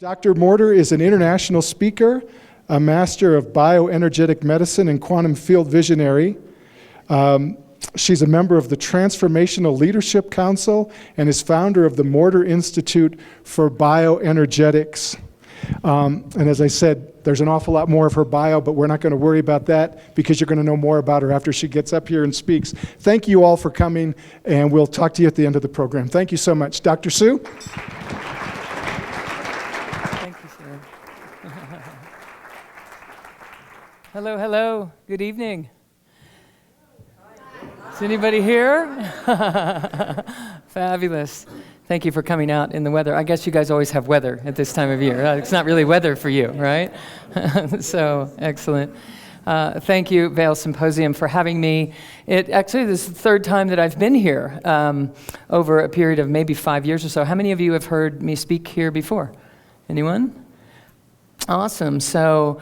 Dr. Morter is an international speaker, a master of bioenergetic medicine and quantum field visionary. She's a member of the Transformational Leadership Council and is founder of the Morter Institute for Bioenergetics. And as I said, there's an awful lot more of her bio, but we're not going to worry about that because you're going to know more about her after she gets up here and speaks. Thank you all for coming, and we'll talk to you at the end of the program. Thank you so much. Dr. Sue? Hello, hello. Good evening. Is anybody here? Fabulous. Thank you for coming out in the weather. I guess you guys always have weather at this time of year. It's not really weather for you, right? So, excellent. Thank you, Vail Symposium, for having me. Actually, this is the third time that I've been here over a period of maybe 5 years or so. How many of you have heard me speak here before? Anyone? Awesome. So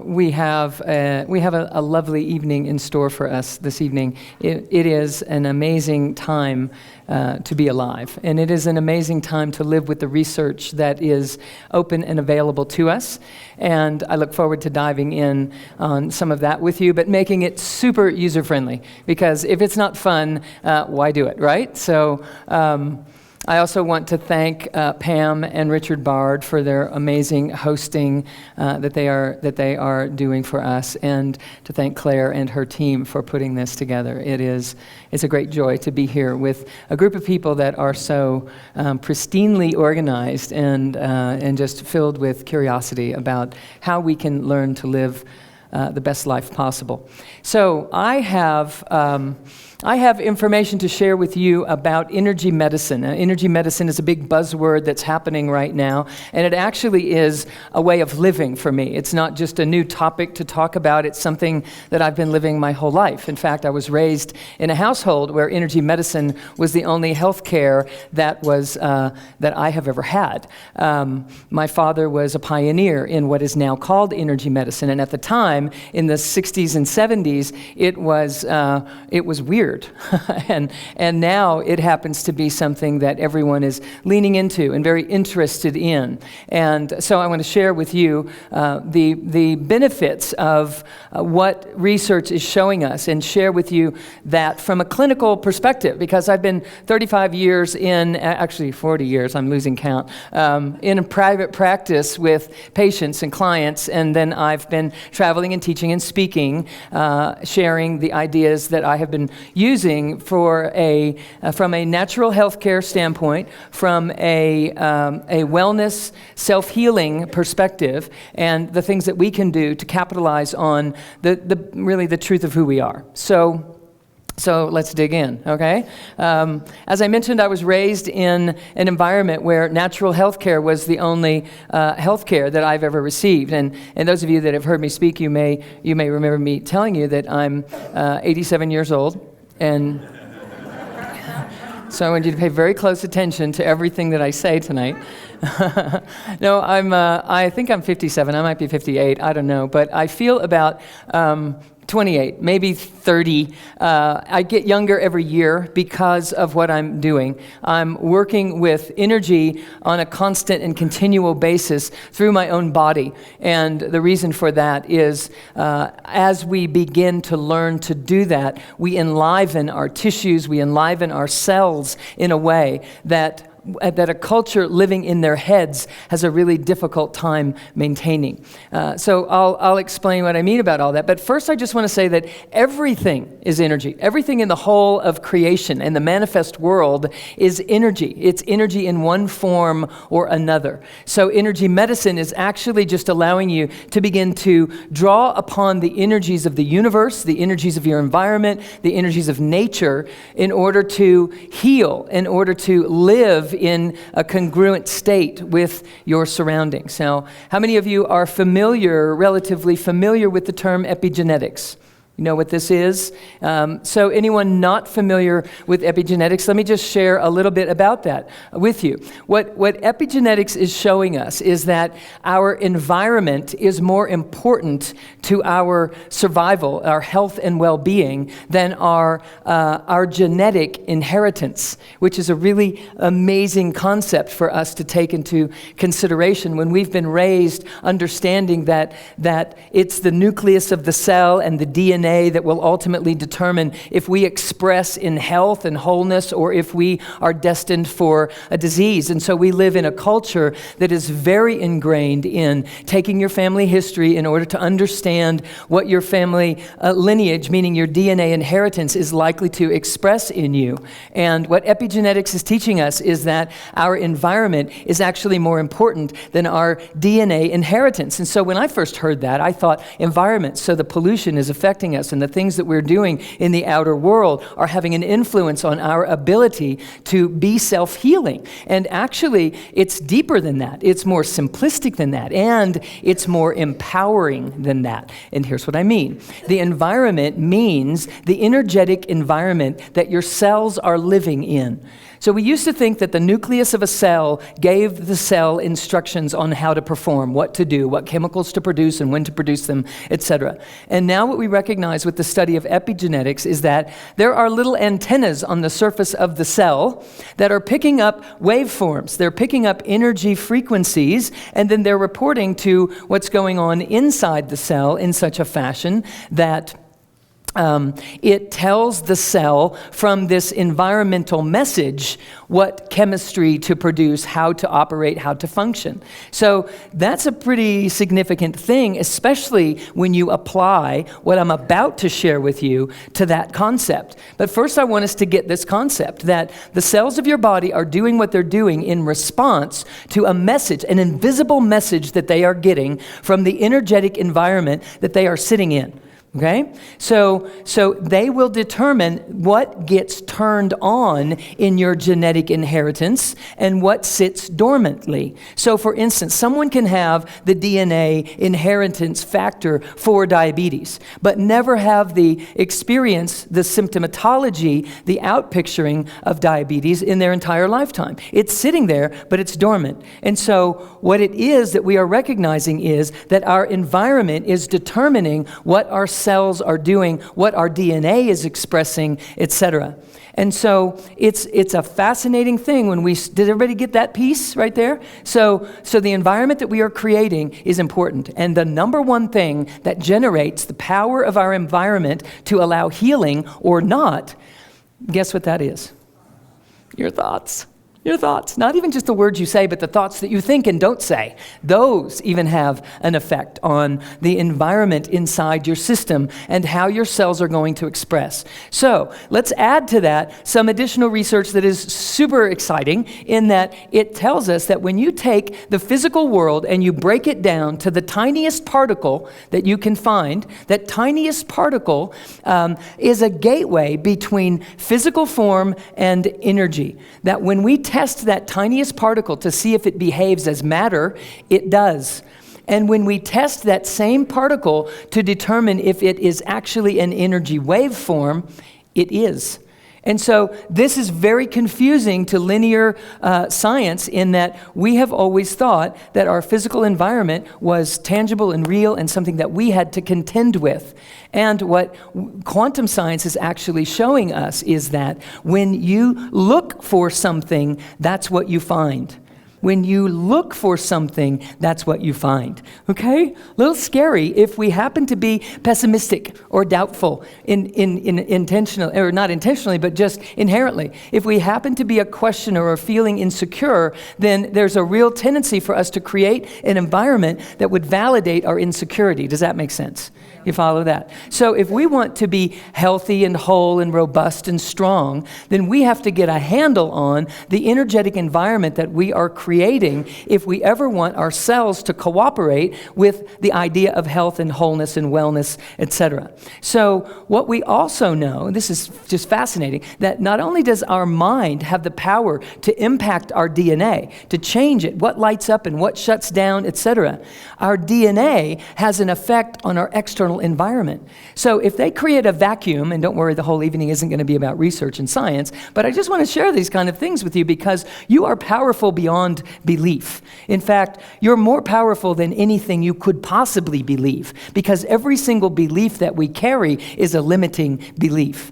we have a lovely evening in store for us this evening. It is an amazing time to be alive, and it is an amazing time to live with the research that is open and available to us. And I look forward to diving in on some of that with you, but making it super user-friendly, because if it's not fun, why do it, right? So I also want to thank Pam and Richard Bard for their amazing hosting that they are doing for us, and to thank Claire and her team for putting this together. It's a great joy to be here with a group of people that are so pristinely organized and just filled with curiosity about how we can learn to live the best life possible. So I have information to share with you about energy medicine. Energy medicine is a big buzzword that's happening right now, and it actually is a way of living for me. It's not just a new topic to talk about. It's something that I've been living my whole life. In fact, I was raised in a household where energy medicine was the only health care that I have ever had. My father was a pioneer in what is now called energy medicine, and at the time, in the 60s and 70s, it was weird. and now it happens to be something that everyone is leaning into and very interested in. And so I want to share with you the benefits of what research is showing us, and share with you that from a clinical perspective, because I've been 35 years actually 40 years, I'm losing count, in a private practice with patients and clients, and then I've been traveling and teaching and speaking, sharing the ideas that I have been using from a natural healthcare standpoint, from a wellness, self-healing perspective, and the things that we can do to capitalize on the truth of who we are. So let's dig in, okay? As I mentioned, I was raised in an environment where natural health care was the only health care that I've ever received. And those of you that have heard me speak, you may remember me telling you that I'm 87 years old. And so I want you to pay very close attention to everything that I say tonight. No, I think I'm 57. I might be 58. I don't know. But I feel about 28, maybe 30. I get younger every year because of what I'm doing. I'm working with energy on a constant and continual basis through my own body. And the reason for that is as we begin to learn to do that, we enliven our tissues, we enliven our cells in a way that a culture living in their heads has a really difficult time maintaining. So I'll explain what I mean about all that. But first, I just want to say that everything is energy. Everything in the whole of creation and the manifest world is energy. It's energy in one form or another. So energy medicine is actually just allowing you to begin to draw upon the energies of the universe, the energies of your environment, the energies of nature, in order to heal, in order to live in a congruent state with your surroundings. Now, how many of you are relatively familiar with the term epigenetics? You know what this is? So anyone not familiar with epigenetics, let me just share a little bit about that with you. What epigenetics is showing us is that our environment is more important to our survival, our health and well-being, than our genetic inheritance, which is a really amazing concept for us to take into consideration when we've been raised understanding that it's the nucleus of the cell and the DNA that will ultimately determine if we express in health and wholeness or if we are destined for a disease. And so we live in a culture that is very ingrained in taking your family history in order to understand what your family lineage, meaning your DNA inheritance, is likely to express in you. And what epigenetics is teaching us is that our environment is actually more important than our DNA inheritance. And so when I first heard that, I thought environment, so the pollution is affecting us and the things that we're doing in the outer world are having an influence on our ability to be self-healing. And actually, it's deeper than that. It's more simplistic than that. And it's more empowering than that. And here's what I mean. The environment means the energetic environment that your cells are living in. So we used to think that the nucleus of a cell gave the cell instructions on how to perform, what to do, what chemicals to produce and when to produce them, etc. And now what we recognize with the study of epigenetics is that there are little antennas on the surface of the cell that are picking up waveforms. They're picking up energy frequencies, and then they're reporting to what's going on inside the cell in such a fashion that it tells the cell from this environmental message what chemistry to produce, how to operate, how to function. So that's a pretty significant thing, especially when you apply what I'm about to share with you to that concept. But first I want us to get this concept that the cells of your body are doing what they're doing in response to a message, an invisible message that they are getting from the energetic environment that they are sitting in. Okay? So they will determine what gets turned on in your genetic inheritance and what sits dormantly. So for instance, someone can have the DNA inheritance factor for diabetes, but never have the experience, the symptomatology, the outpicturing of diabetes in their entire lifetime. It's sitting there, but it's dormant. And so what it is that we are recognizing is that our environment is determining what our cells are doing, what our DNA is expressing, etc. And so it's a fascinating thing when did everybody get that piece right there? So the environment that we are creating is important. And the number one thing that generates the power of our environment to allow healing or not, guess what that is? Your thoughts. Your thoughts, not even just the words you say, but the thoughts that you think and don't say. Those even have an effect on the environment inside your system and how your cells are going to express. So let's add to that some additional research that is super exciting in that it tells us that when you take the physical world and you break it down to the tiniest particle that you can find, that tiniest particle is a gateway between physical form and energy. That when we test that tiniest particle to see if it behaves as matter, it does. And when we test that same particle to determine if it is actually an energy waveform, it is. And so this is very confusing to linear science in that we have always thought that our physical environment was tangible and real and something that we had to contend with. And what quantum science is actually showing us is that when you look for something, that's what you find. When you look for something, that's what you find. Okay? A little scary if we happen to be pessimistic or doubtful intentionally, or not intentionally, but just inherently. If we happen to be a questioner or feeling insecure, then there's a real tendency for us to create an environment that would validate our insecurity. Does that make sense? You follow that? So if we want to be healthy and whole and robust and strong, then we have to get a handle on the energetic environment that we are creating creating if we ever want our cells to cooperate with the idea of health and wholeness and wellness, etc. So what we also know, this is just fascinating, that not only does our mind have the power to impact our DNA, to change it, what lights up and what shuts down, etc., our DNA has an effect on our external environment. So if they create a vacuum, and don't worry, the whole evening isn't going to be about research and science, but I just want to share these kind of things with you because you are powerful beyond belief. In fact, you're more powerful than anything you could possibly believe, because every single belief that we carry is a limiting belief.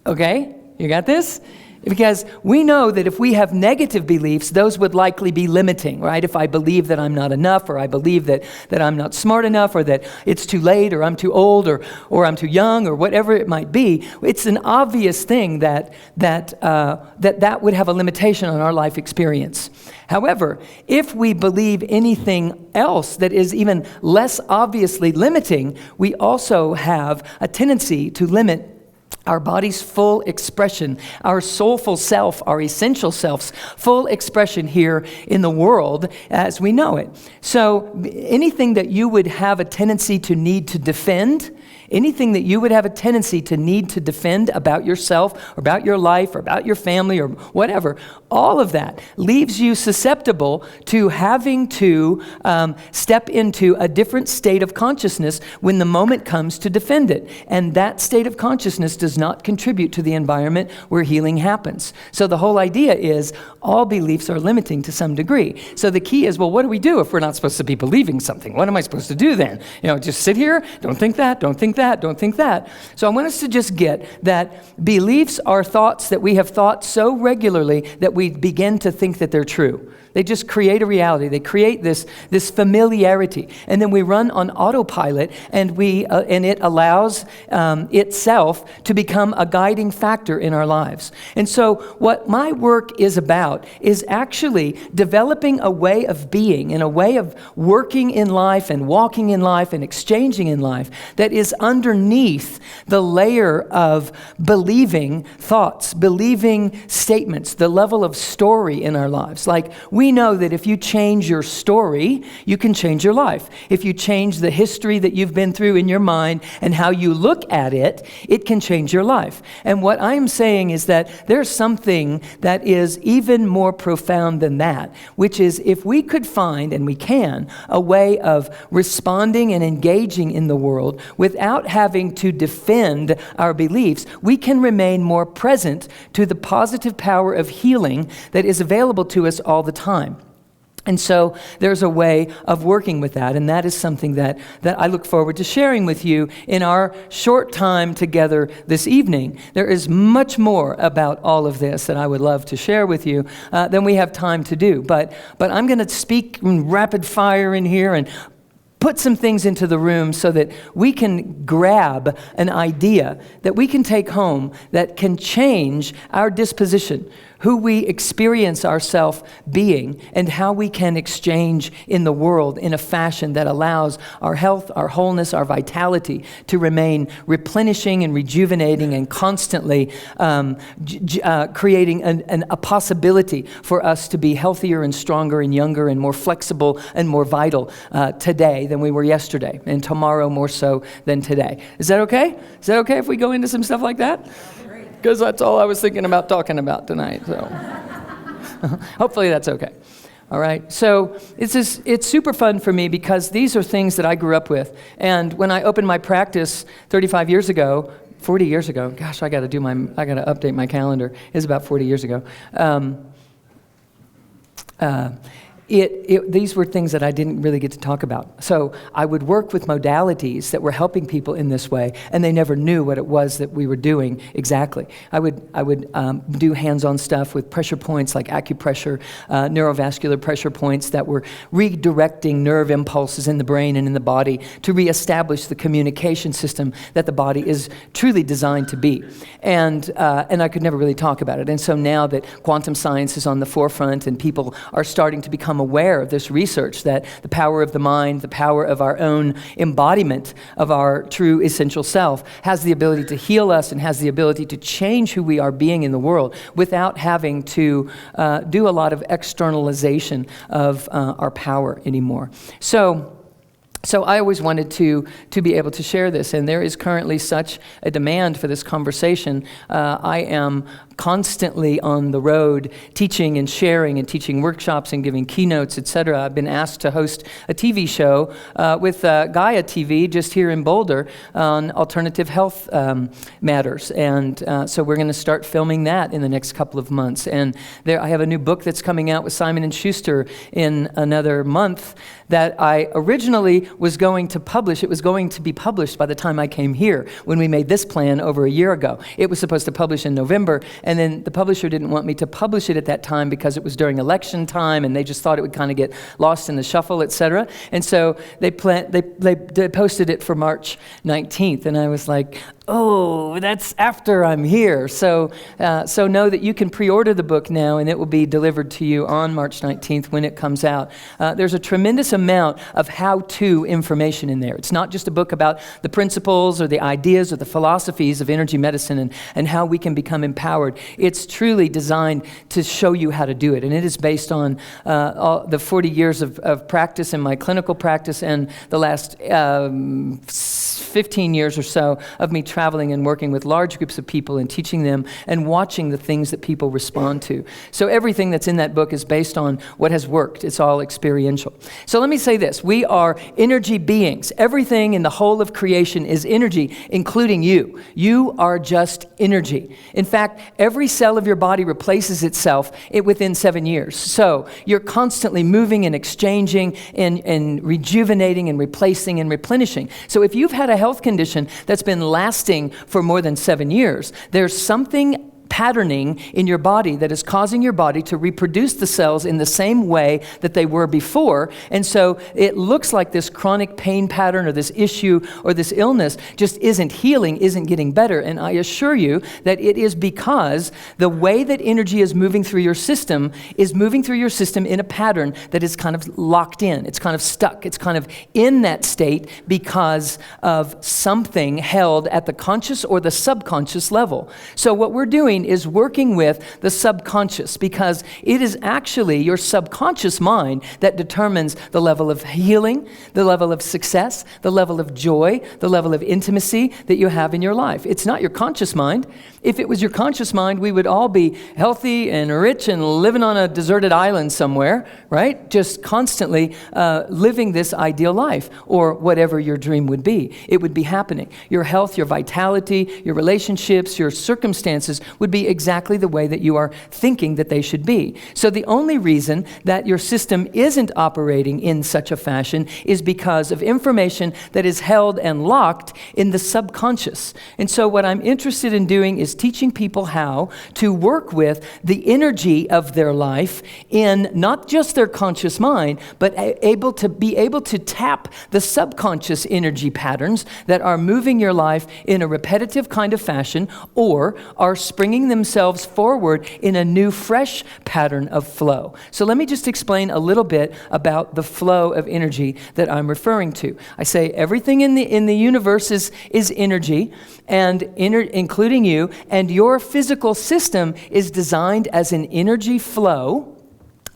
Okay? You got this? Because we know that if we have negative beliefs, those would likely be limiting, right? If I believe that I'm not enough, or I believe that I'm not smart enough, or that it's too late, or I'm too old, or I'm too young, or whatever it might be, it's an obvious thing that would have a limitation on our life experience. However, if we believe anything else that is even less obviously limiting, we also have a tendency to limit our body's full expression, our soulful self, our essential self's full expression here in the world as we know it. So anything that you would have a tendency to need to defend, anything that you would have a tendency to need to defend about yourself, or about your life, or about your family, or whatever, all of that leaves you susceptible to having to step into a different state of consciousness when the moment comes to defend it. And that state of consciousness does not contribute to the environment where healing happens. So the whole idea is all beliefs are limiting to some degree. So the key is, well, what do we do if we're not supposed to be believing something? What am I supposed to do then? Just sit here, don't think that, don't think that, don't think that. So I want us to just get that beliefs are thoughts that we have thought so regularly that we begin to think that they're true. They just create a reality. They create this familiarity. And then we run on autopilot, and it allows itself to become a guiding factor in our lives. And so what my work is about is actually developing a way of being and a way of working in life and walking in life and exchanging in life that is underneath the layer of believing thoughts, believing statements, the level of story in our lives. Like, we know that if you change your story, you can change your life. If you change the history that you've been through in your mind and how you look at it, it can change your life. And what I'm saying is that there's something that is even more profound than that, which is if we could find, and we can, a way of responding and engaging in the world without having to defend our beliefs, we can remain more present to the positive power of healing that is available to us all the time. And so there's a way of working with that, and that is something that I look forward to sharing with you in our short time together this evening. There is much more about all of this that I would love to share with you than we have time to do. But I'm going to speak in rapid fire in here and put some things into the room so that we can grab an idea that we can take home that can change our disposition, who we experience ourselves being, and how we can exchange in the world in a fashion that allows our health, our wholeness, our vitality to remain replenishing and rejuvenating and constantly creating a possibility for us to be healthier and stronger and younger and more flexible and more vital today than we were yesterday, and tomorrow more so than today. Is that okay? Is that okay if we go into some stuff like that? Because that's all I was thinking about talking about tonight. So hopefully that's okay. All right. So it's super fun for me because these are things that I grew up with. And when I opened my practice 35 years ago, 40 years ago, gosh, I got to update my calendar. It's about 40 years ago. These were things that I didn't really get to talk about. So I would work with modalities that were helping people in this way, and they never knew what it was that we were doing exactly. I would do hands-on stuff with pressure points like acupressure, neurovascular pressure points that were redirecting nerve impulses in the brain and in the body to reestablish the communication system that the body is truly designed to be. And I could never really talk about it. And so now that quantum science is on the forefront and people are starting to become aware of this research, that the power of the mind, the power of our own embodiment of our true essential self has the ability to heal us and has the ability to change who we are being in the world without having to do a lot of externalization of our power anymore. So I always wanted to be able to share this, and there is currently such a demand for this conversation. I am constantly on the road teaching and sharing and teaching workshops and giving keynotes, etc. I've been asked to host a TV show with Gaia TV just here in Boulder on alternative health matters, and so we're going to start filming that in the next couple of months. And I have a new book that's coming out with Simon & Schuster in another month that I originally was going to publish. It was going to be published by the time I came here when we made this plan over a year ago. It was supposed to publish in November, and then the publisher didn't want me to publish it at that time because it was during election time, and they just thought it would kind of get lost in the shuffle, etc. And so they posted it for March 19th, and I was like, oh, that's after I'm here. So know that you can pre-order the book now, and it will be delivered to you on March 19th when it comes out. There's a tremendous amount of how-to information in there. It's not just a book about the principles or the ideas or the philosophies of energy medicine and how we can become empowered. It's truly designed to show you how to do it, and it is based on all the 40 years of practice in my clinical practice and the last 15 years or so of me traveling and working with large groups of people and teaching them and watching the things that people respond to. So everything that's in that book is based on what has worked. It's all experiential. So let me say this. We are energy beings. Everything in the whole of creation is energy, including you. You are just energy. In fact, every cell of your body replaces itself within 7 years. So you're constantly moving and exchanging and rejuvenating and replacing and replenishing. So if you've had a health condition that's been lasting for more than 7 years, there's something patterning in your body that is causing your body to reproduce the cells in the same way that they were before. And so it looks like this chronic pain pattern or this issue or this illness just isn't healing, isn't getting better. And I assure you that it is because the way that energy is moving through your system is moving through your system in a pattern that is kind of locked in. It's kind of stuck. It's kind of in that state because of something held at the conscious or the subconscious level. So what we're doing is working with the subconscious, because it is actually your subconscious mind that determines the level of healing, the level of success, the level of joy, the level of intimacy that you have in your life. It's not your conscious mind. If it was your conscious mind, we would all be healthy and rich and living on a deserted island somewhere, right? Just constantly living this ideal life, or whatever your dream would be. It would be happening. Your health, your vitality, your relationships, your circumstances would be exactly the way that you are thinking that they should be. So the only reason that your system isn't operating in such a fashion is because of information that is held and locked in the subconscious. And so what I'm interested in doing is teaching people how to work with the energy of their life in not just their conscious mind, but be able to tap the subconscious energy patterns that are moving your life in a repetitive kind of fashion, or are springing themselves forward in a new, fresh pattern of flow. So let me just explain a little bit about the flow of energy that I'm referring to. I say everything in the universe is energy, and including you, and your physical system is designed as an energy flow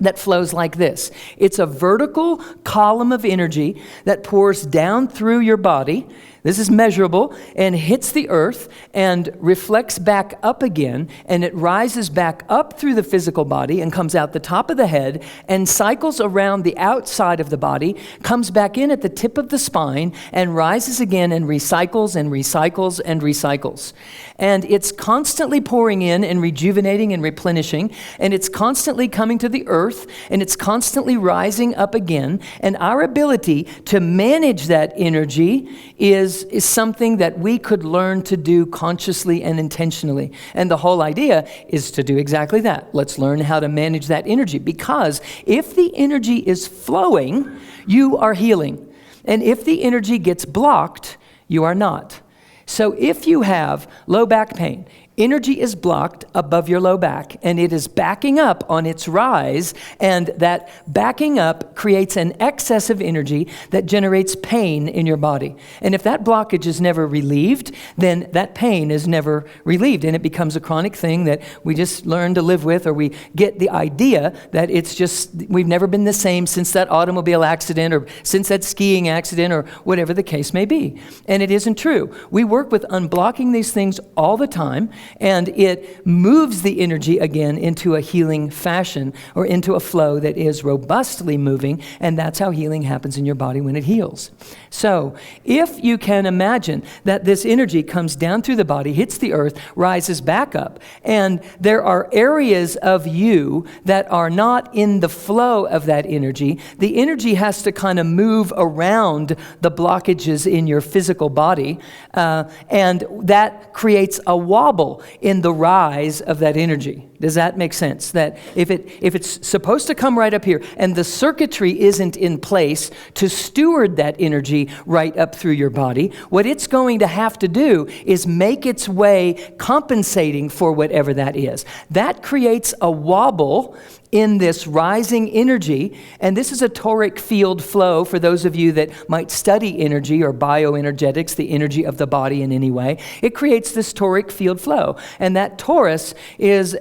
that flows like this. It's a vertical column of energy that pours down through your body. This is measurable, and hits the earth and reflects back up again, and it rises back up through the physical body and comes out the top of the head and cycles around the outside of the body, comes back in at the tip of the spine, and rises again and recycles and recycles and recycles. And it's constantly pouring in and rejuvenating and replenishing, and it's constantly coming to the earth, and it's constantly rising up again. And our ability to manage that energy is something that we could learn to do consciously and intentionally. And the whole idea is to do exactly that. Let's learn how to manage that energy, because if the energy is flowing, you are healing. And if the energy gets blocked, you are not. So if you have low back pain, energy is blocked above your low back, and it is backing up on its rise, and that backing up creates an excess of energy that generates pain in your body. And if that blockage is never relieved, then that pain is never relieved, and it becomes a chronic thing that we just learn to live with, or we get the idea that it's just, we've never been the same since that automobile accident, or since that skiing accident, or whatever the case may be. And it isn't true. We work with unblocking these things all the time, and it moves the energy again into a healing fashion, or into a flow that is robustly moving, and that's how healing happens in your body when it heals. So if you can imagine that this energy comes down through the body, hits the earth, rises back up, and there are areas of you that are not in the flow of that energy, the energy has to kind of move around the blockages in your physical body, and that creates a wobble in the rise of that energy. Does that make sense? That if it's supposed to come right up here, and the circuitry isn't in place to steward that energy right up through your body, what it's going to have to do is make its way compensating for whatever that is. That creates a wobble in this rising energy, and this is a toric field flow for those of you that might study energy or bioenergetics, the energy of the body in any way. It creates this toric field flow, and that torus is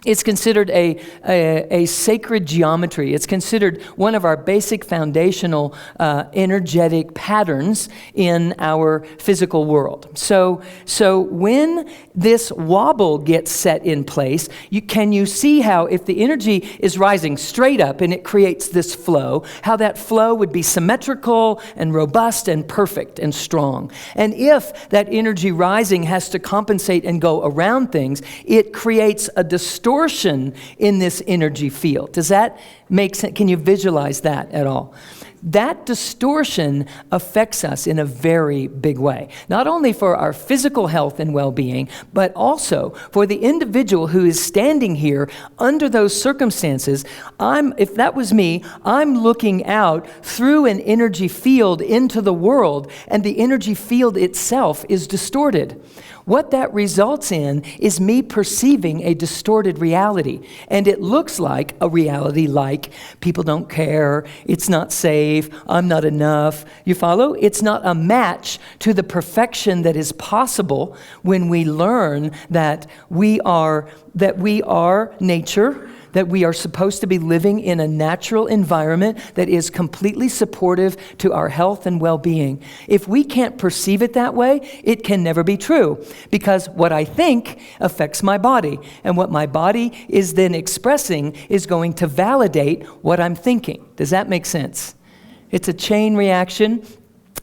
it's considered a sacred geometry. It's considered one of our basic foundational energetic patterns in our physical world. So when this wobble gets set in place, can you see how if the energy is rising straight up and it creates this flow, how that flow would be symmetrical and robust and perfect and strong. And if that energy rising has to compensate and go around things, it creates a distortion in this energy field. Does that make sense? Can you visualize that at all? That distortion affects us in a very big way, not only for our physical health and well-being, but also for the individual who is standing here under those circumstances. If that was me, I'm looking out through an energy field into the world, and the energy field itself is distorted. What that results in is me perceiving a distorted reality. And it looks like a reality like people don't care, it's not safe, I'm not enough. You follow? It's not a match to the perfection that is possible when we learn that we are nature, that we are supposed to be living in a natural environment that is completely supportive to our health and well-being. If we can't perceive it that way, it can never be true, because what I think affects my body, and what my body is then expressing is going to validate what I'm thinking. Does that make sense? It's a chain reaction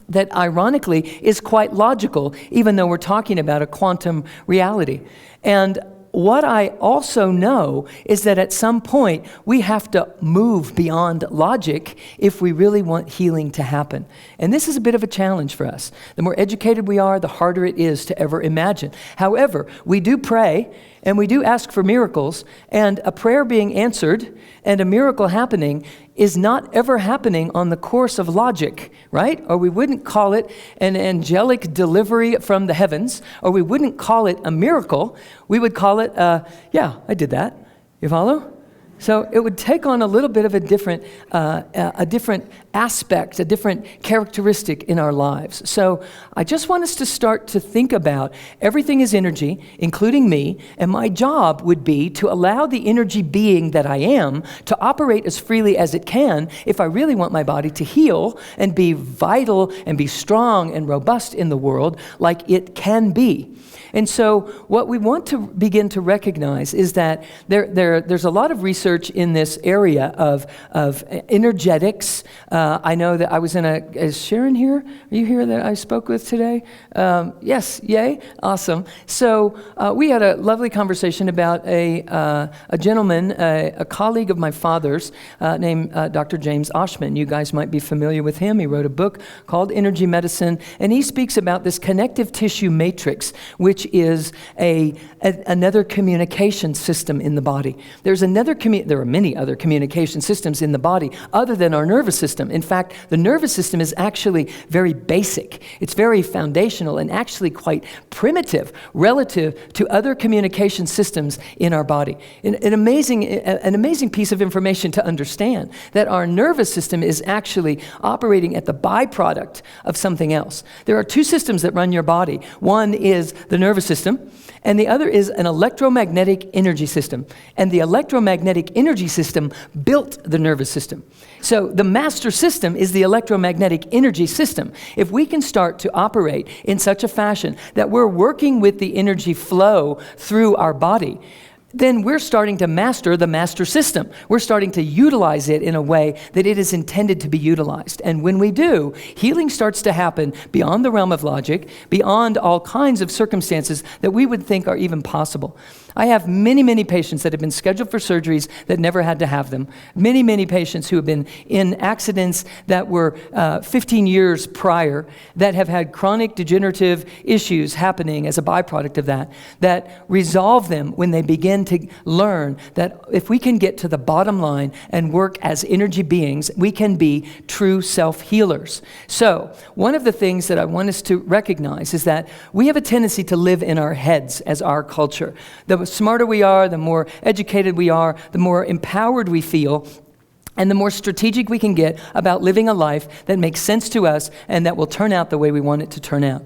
that ironically is quite logical, even though we're talking about a quantum reality. And what I also know is that at some point we have to move beyond logic if we really want healing to happen. And this is a bit of a challenge for us. The more educated we are, the harder it is to ever imagine. However, we do pray and we do ask for miracles, and a prayer being answered and a miracle happening is not ever happening on the course of logic, right? Or we wouldn't call it an angelic delivery from the heavens, or we wouldn't call it a miracle. We would call it, yeah, I did that. You follow? So it would take on a little bit of a different aspect, a different characteristic in our lives. So I just want us to start to think about everything is energy, including me, and my job would be to allow the energy being that I am to operate as freely as it can if I really want my body to heal and be vital and be strong and robust in the world like it can be. And so what we want to begin to recognize is that there's a lot of research in this area of energetics. I know that I was is Sharon here? Are you here that I spoke with today? Yes, yay, awesome. So we had a lovely conversation about a gentleman, a colleague of my father's named Dr. James Oshman. You guys might be familiar with him. He wrote a book called Energy Medicine, and he speaks about this connective tissue matrix, which is another communication system in the body. There's another there are many other communication systems in the body other than our nervous system. In fact, the nervous system is actually very basic. It's very foundational and actually quite primitive relative to other communication systems in our body. An amazing piece of information to understand that our nervous system is actually operating at the byproduct of something else. There are two systems that run your body. One is the nervous system, and the other is an electromagnetic energy system. And the electromagnetic energy system built the nervous system. So the master system is the electromagnetic energy system. If we can start to operate in such a fashion that we're working with the energy flow through our body, then we're starting to master the master system. We're starting to utilize it in a way that it is intended to be utilized. And when we do, healing starts to happen beyond the realm of logic, beyond all kinds of circumstances that we would think are even possible. I have many, many patients that have been scheduled for surgeries that never had to have them. Many, many patients who have been in accidents that were 15 years prior, that have had chronic degenerative issues happening as a byproduct of that resolve them when they begin to learn that if we can get to the bottom line and work as energy beings, we can be true self-healers. So one of the things that I want us to recognize is that we have a tendency to live in our heads as our culture. The smarter we are, the more educated we are, the more empowered we feel, and the more strategic we can get about living a life that makes sense to us and that will turn out the way we want it to turn out.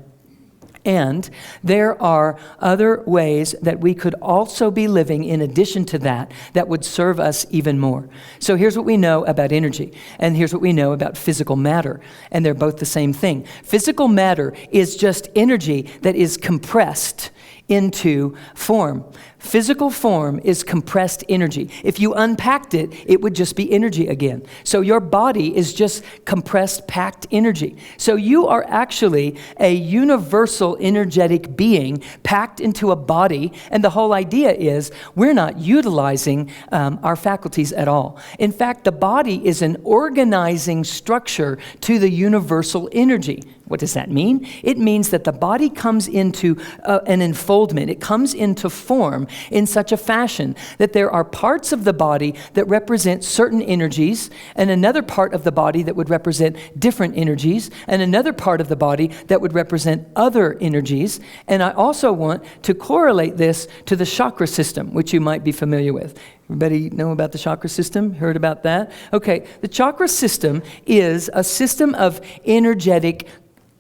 And there are other ways that we could also be living in addition to that would serve us even more. So here's what we know about energy, and here's what we know about physical matter, and they're both the same thing. Physical matter is just energy that is compressed into form. Physical form is compressed energy. If you unpacked it, it would just be energy again. So your body is just compressed, packed energy. So you are actually a universal energetic being packed into a body, and the whole idea is we're not utilizing our faculties at all. In fact, the body is an organizing structure to the universal energy. What does that mean? It means that the body comes into an enfoldment. It comes into form in such a fashion that there are parts of the body that represent certain energies, and another part of the body that would represent different energies, and another part of the body that would represent other energies. And I also want to correlate this to the chakra system, which you might be familiar with. Everybody know about the chakra system? Heard about that? Okay, the chakra system is a system of energetic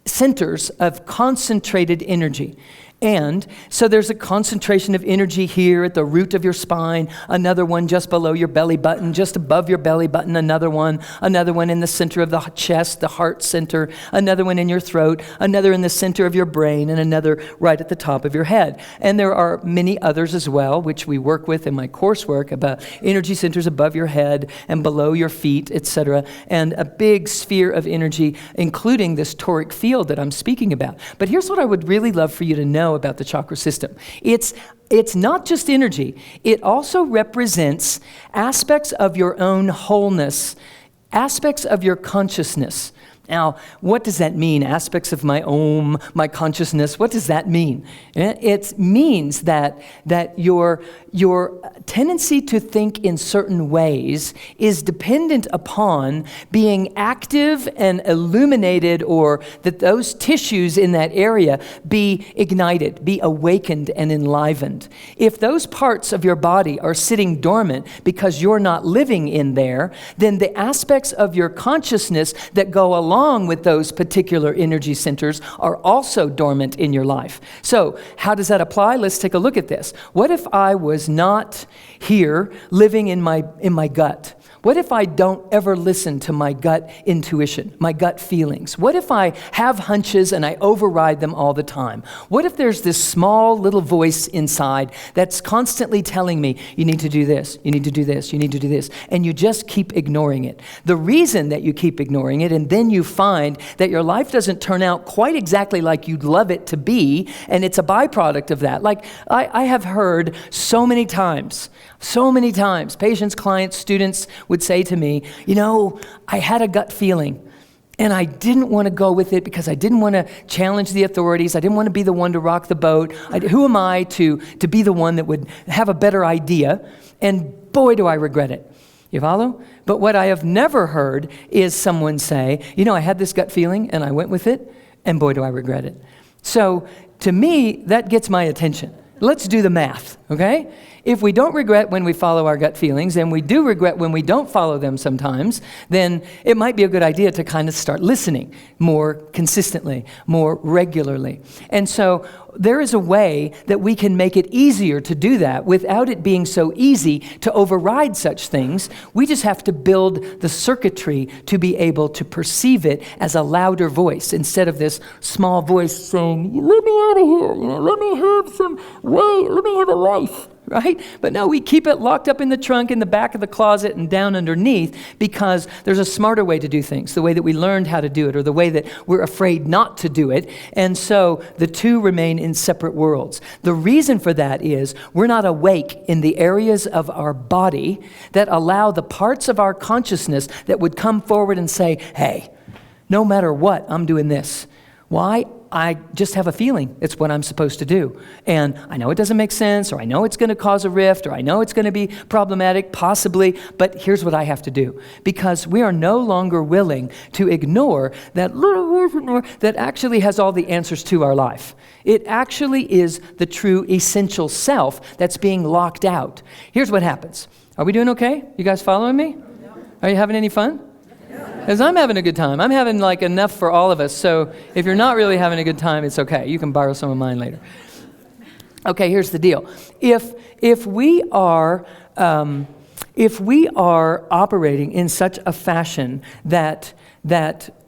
centers of concentrated energy. And so there's a concentration of energy here at the root of your spine, another one just below your belly button, just above your belly button, another one in the center of the chest, the heart center, another one in your throat, another in the center of your brain, and another right at the top of your head. And there are many others as well, which we work with in my coursework about energy centers above your head and below your feet, etc., and a big sphere of energy, including this toric field that I'm speaking about. But here's what I would really love for you to know about the chakra system. It's not just energy. It also represents aspects of your own wholeness, aspects of your consciousness. Now, what does that mean? Aspects of my my consciousness, what does that mean? It means that your tendency to think in certain ways is dependent upon being active and illuminated, or that those tissues in that area be ignited, be awakened and enlivened. If those parts of your body are sitting dormant because you're not living in there, then the aspects of your consciousness that go along with those particular energy centers are also dormant in your life. So how does that apply? Let's take a look at this. What if I was not here living in my gut? What if I don't ever listen to my gut intuition, my gut feelings? What if I have hunches and I override them all the time? What if there's this small little voice inside that's constantly telling me, you need to do this, you need to do this, you need to do this, and you just keep ignoring it? The reason that you keep ignoring it, and then you find that your life doesn't turn out quite exactly like you'd love it to be, and it's a byproduct of that. Like I have heard so many times, patients, clients, students would say to me, I had a gut feeling. And I didn't want to go with it because I didn't want to challenge the authorities. I didn't want to be the one to rock the boat. Who am I to be the one that would have a better idea? And boy, do I regret it. You follow? But what I have never heard is someone say, I had this gut feeling and I went with it, and boy, do I regret it. So to me, that gets my attention. Let's do the math, okay? If we don't regret when we follow our gut feelings, and we do regret when we don't follow them sometimes, then it might be a good idea to kind of start listening more consistently, more regularly. And so there is a way that we can make it easier to do that without it being so easy to override such things. We just have to build the circuitry to be able to perceive it as a louder voice instead of this small voice saying, let me out of here, let me have some way, let me have a life. Right? But no, we keep it locked up in the trunk, in the back of the closet, and down underneath because there's a smarter way to do things, the way that we learned how to do it, or the way that we're afraid not to do it. And so the two remain in separate worlds. The reason for that is we're not awake in the areas of our body that allow the parts of our consciousness that would come forward and say, hey, no matter what, I'm doing this. Why? I just have a feeling it's what I'm supposed to do. And I know it doesn't make sense, or I know it's going to cause a rift, or I know it's going to be problematic, possibly, but here's what I have to do. Because we are no longer willing to ignore that little voice in there that actually has all the answers to our life. It actually is the true essential self that's being locked out. Here's what happens. Are we doing okay? You guys following me? Are you having any fun? Because I'm having a good time. I'm having enough for all of us. So if you're not really having a good time, it's okay. You can borrow some of mine later. Okay, here's the deal. If we are operating in such a fashion that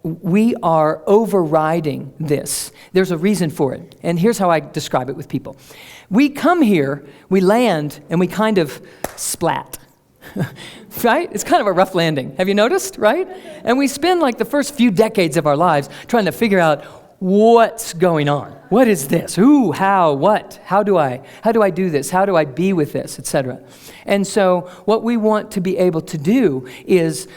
we are overriding this, there's a reason for it. And here's how I describe it with people. We come here, we land, and we kind of splat. Right? It's kind of a rough landing. Have you noticed, right? And we spend the first few decades of our lives trying to figure out what's going on. What is this? Who, how, what? How do I do this? How do I be with this, etc.? And so what we want to be able to do is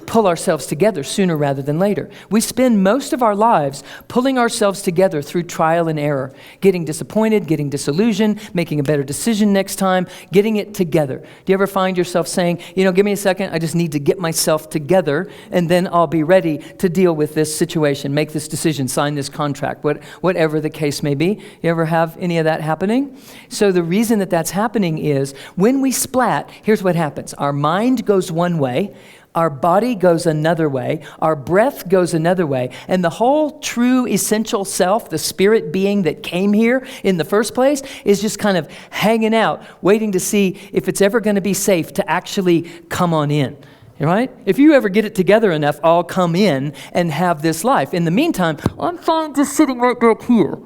pull ourselves together sooner rather than later. We spend most of our lives pulling ourselves together through trial and error, getting disappointed, getting disillusioned, making a better decision next time, getting it together. Do you ever find yourself saying, give me a second, I just need to get myself together, and then I'll be ready to deal with this situation, make this decision, sign this contract, whatever the case may be. You ever have any of that happening? So the reason that that's happening is when we splat, here's what happens. Our mind goes one way, our body goes another way, our breath goes another way, and the whole true essential self, the spirit being that came here in the first place, is just kind of hanging out, waiting to see if it's ever going to be safe to actually come on in. Right? If you ever get it together enough, I'll come in and have this life. In the meantime, I'm fine just sitting right back here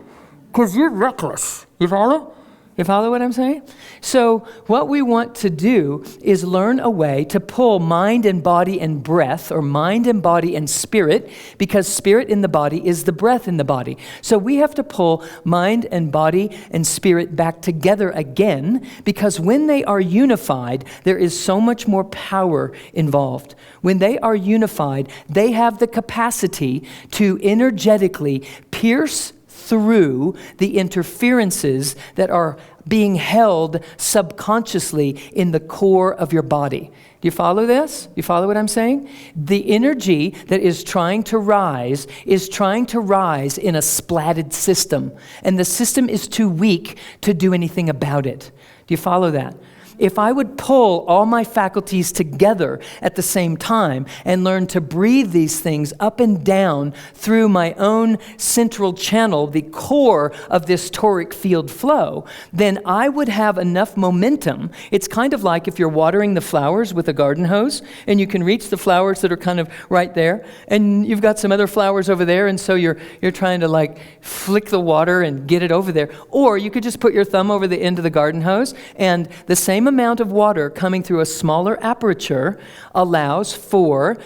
because you're reckless. You follow? You follow what I'm saying? So what we want to do is learn a way to pull mind and body and breath, or mind and body and spirit, because spirit in the body is the breath in the body. So we have to pull mind and body and spirit back together again, because when they are unified, there is so much more power involved. When they are unified, they have the capacity to energetically pierce through the interferences that are being held subconsciously in the core of your body. Do you follow this? You follow what I'm saying? The energy that is trying to rise in a splatted system, and the system is too weak to do anything about it. Do you follow that? If I would pull all my faculties together at the same time and learn to breathe these things up and down through my own central channel, the core of this toric field flow, then I would have enough momentum. It's kind of like if you're watering the flowers with a garden hose and you can reach the flowers that are kind of right there, and you've got some other flowers over there, and so you're trying to flick the water and get it over there. Or you could just put your thumb over the end of the garden hose, and the same amount of water coming through a smaller aperture allows for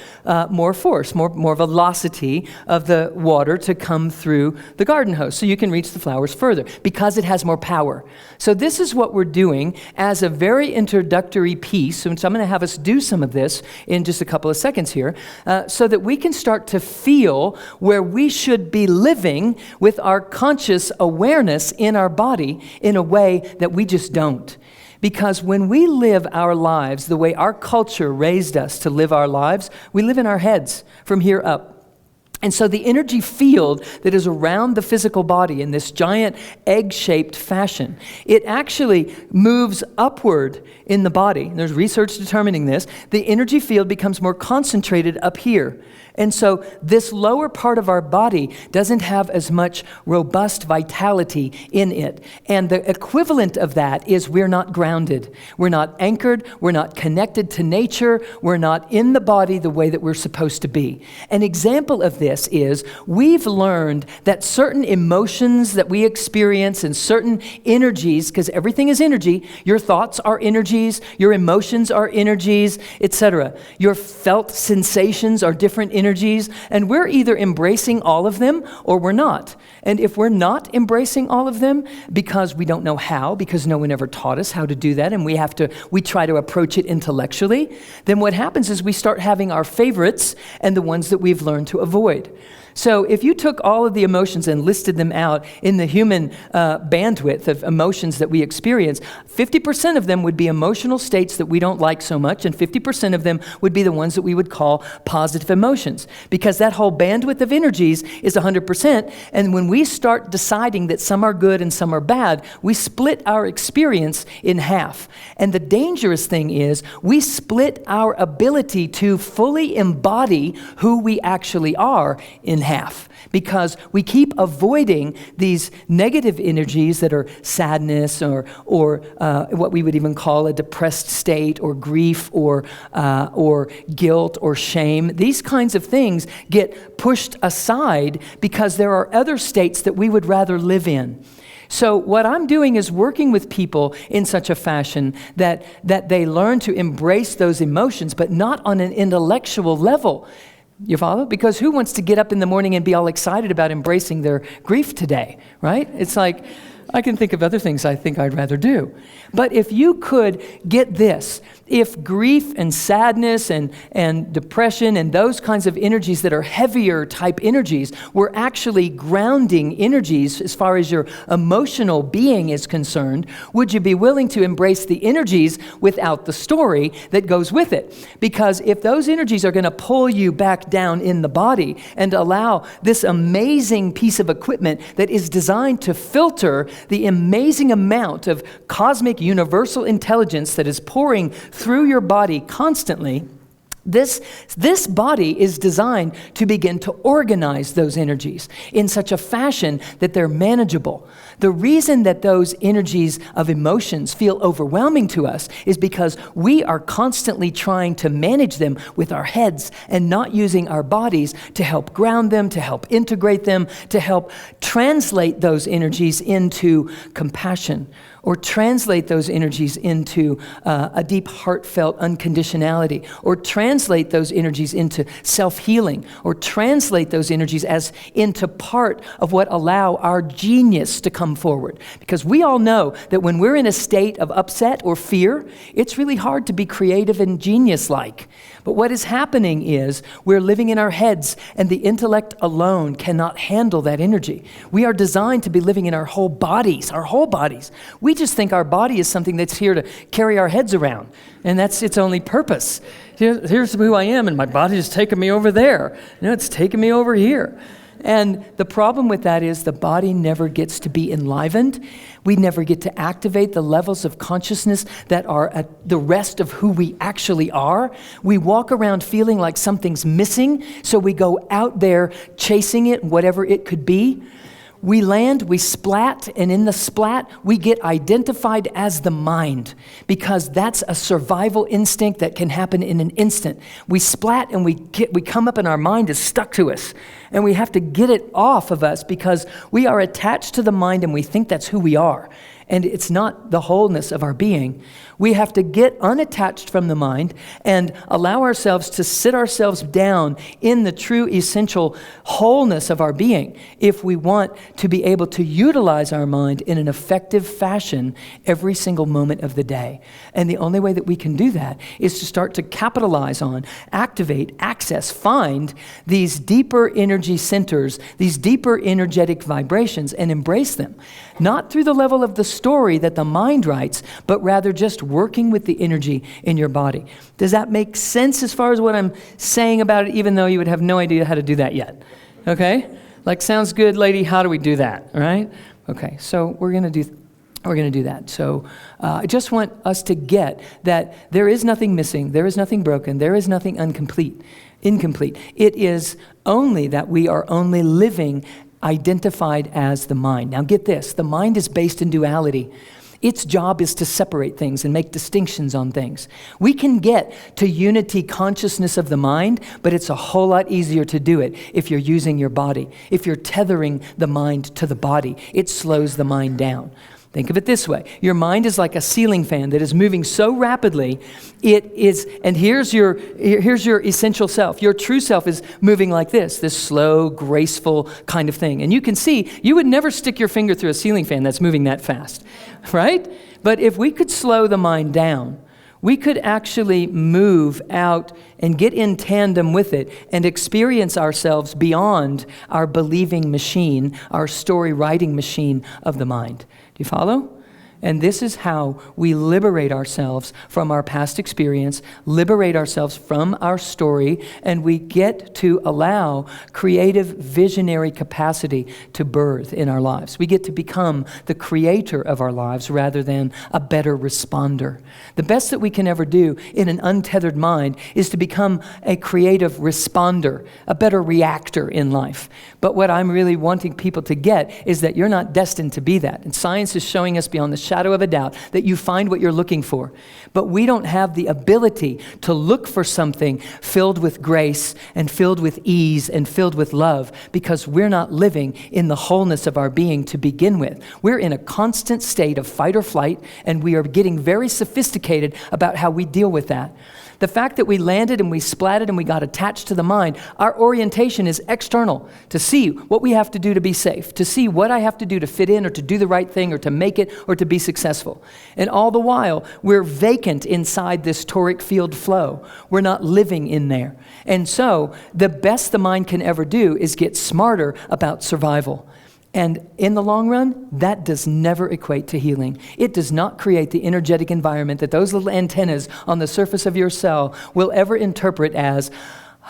more force, more velocity of the water to come through the garden hose, so you can reach the flowers further because it has more power. So this is what we're doing as a very introductory piece, and so I'm going to have us do some of this in just a couple of seconds here, so that we can start to feel where we should be living with our conscious awareness in our body in a way that we just don't. Because when we live our lives the way our culture raised us to live our lives, we live in our heads from here up. And so the energy field that is around the physical body in this giant egg-shaped fashion, it actually moves upward in the body. There's research determining this. The energy field becomes more concentrated up here. And so this lower part of our body doesn't have as much robust vitality in it. And the equivalent of that is we're not grounded. We're not anchored. We're not connected to nature. We're not in the body the way that we're supposed to be. An example of this is we've learned that certain emotions that we experience and certain energies, because everything is energy, your thoughts are energies, your emotions are energies, etc. Your felt sensations are different energies, and we're either embracing all of them or we're not. And if we're not embracing all of them because we don't know how, because no one ever taught us how to do that, and we try to approach it intellectually, then what happens is we start having our favorites and the ones that we've learned to avoid. So if you took all of the emotions and listed them out in the human bandwidth of emotions that we experience, 50% of them would be emotional states that we don't like so much, and 50% of them would be the ones that we would call positive emotions, because that whole bandwidth of energies is 100%, and when we start deciding that some are good and some are bad, we split our experience in half. And the dangerous thing is we split our ability to fully embody who we actually are in half, because we keep avoiding these negative energies that are sadness or what we would even call a depressed state, or grief, or guilt or shame. These kinds of things get pushed aside because there are other states that we would rather live in. So what I'm doing is working with people in such a fashion that they learn to embrace those emotions, but not on an intellectual level. You follow? Because who wants to get up in the morning and be all excited about embracing their grief today, right? It's like, I can think of other things I think I'd rather do. But if you could get this, if grief and sadness and depression and those kinds of energies that are heavier type energies were actually grounding energies as far as your emotional being is concerned, would you be willing to embrace the energies without the story that goes with it? Because if those energies are going to pull you back down in the body and allow this amazing piece of equipment that is designed to filter the amazing amount of cosmic universal intelligence that is pouring through your body constantly, this body is designed to begin to organize those energies in such a fashion that they're manageable. The reason that those energies of emotions feel overwhelming to us is because we are constantly trying to manage them with our heads and not using our bodies to help ground them, to help integrate them, to help translate those energies into compassion, or translate those energies into a deep heartfelt unconditionality, or translate those energies into self-healing, or translate those energies as into part of what allow our genius to come forward. Because we all know that when we're in a state of upset or fear, it's really hard to be creative and genius-like. But what is happening is we're living in our heads, and the intellect alone cannot handle that energy. We are designed to be living in our whole bodies, We just think our body is something that's here to carry our heads around, and that's its only purpose. Here's who I am, and my body is taking me over there. It's taking me over here. And the problem with that is the body never gets to be enlivened. We never get to activate the levels of consciousness that are at the rest of who we actually are. We walk around feeling like something's missing, so we go out there chasing it, whatever it could be. We land, we splat, and in the splat, we get identified as the mind, because that's a survival instinct that can happen in an instant. We splat and we come up and our mind is stuck to us, and we have to get it off of us because we are attached to the mind and we think that's who we are. and it's not the wholeness of our being. We have to get unattached from the mind and allow ourselves to sit ourselves down in the true essential wholeness of our being if we want to be able to utilize our mind in an effective fashion every single moment of the day. And the only way that we can do that is to start to capitalize on, activate, access, find these deeper energy centers, these deeper energetic vibrations, and embrace them. Not through the level of the story that the mind writes, but rather just working with the energy in your body. Does that make sense as far as what I'm saying about it, even though you would have no idea how to do that yet? Okay? Like, sounds good, lady, how do we do that, right? Okay, so we're going to do that. So I just want us to get that there is nothing missing, there is nothing broken, there is nothing incomplete. It is only that we are only living identified as the mind. Now get this, the mind is based in duality. Its job is to separate things and make distinctions on things. We can get to unity consciousness of the mind, but it's a whole lot easier to do it if you're using your body. If you're tethering the mind to the body, it slows the mind down. Think of it this way. Your mind is like a ceiling fan that is moving so rapidly, and here's your essential self. Your true self is moving like this slow, graceful kind of thing. And you can see, you would never stick your finger through a ceiling fan that's moving that fast, right? But if we could slow the mind down, we could actually move out and get in tandem with it and experience ourselves beyond our believing machine, our story writing machine of the mind. Do you follow? And this is how we liberate ourselves from our past experience, liberate ourselves from our story, and we get to allow creative, visionary capacity to birth in our lives. We get to become the creator of our lives rather than a better responder. The best that we can ever do in an untethered mind is to become a creative responder, a better reactor in life. But what I'm really wanting people to get is that you're not destined to be that. And science is showing us beyond the shadow of a doubt that you find what you're looking for. But we don't have the ability to look for something filled with grace and filled with ease and filled with love because we're not living in the wholeness of our being to begin with. We're in a constant state of fight or flight, and we are getting very sophisticated about how we deal with that. The fact that we landed and we splatted and we got attached to the mind, our orientation is external, to see what we have to do to be safe, to see what I have to do to fit in or to do the right thing or to make it or to be successful. And all the while, we're vacant inside this toric field flow. We're not living in there. And so the best the mind can ever do is get smarter about survival. And in the long run, that does never equate to healing. It does not create the energetic environment that those little antennas on the surface of your cell will ever interpret as,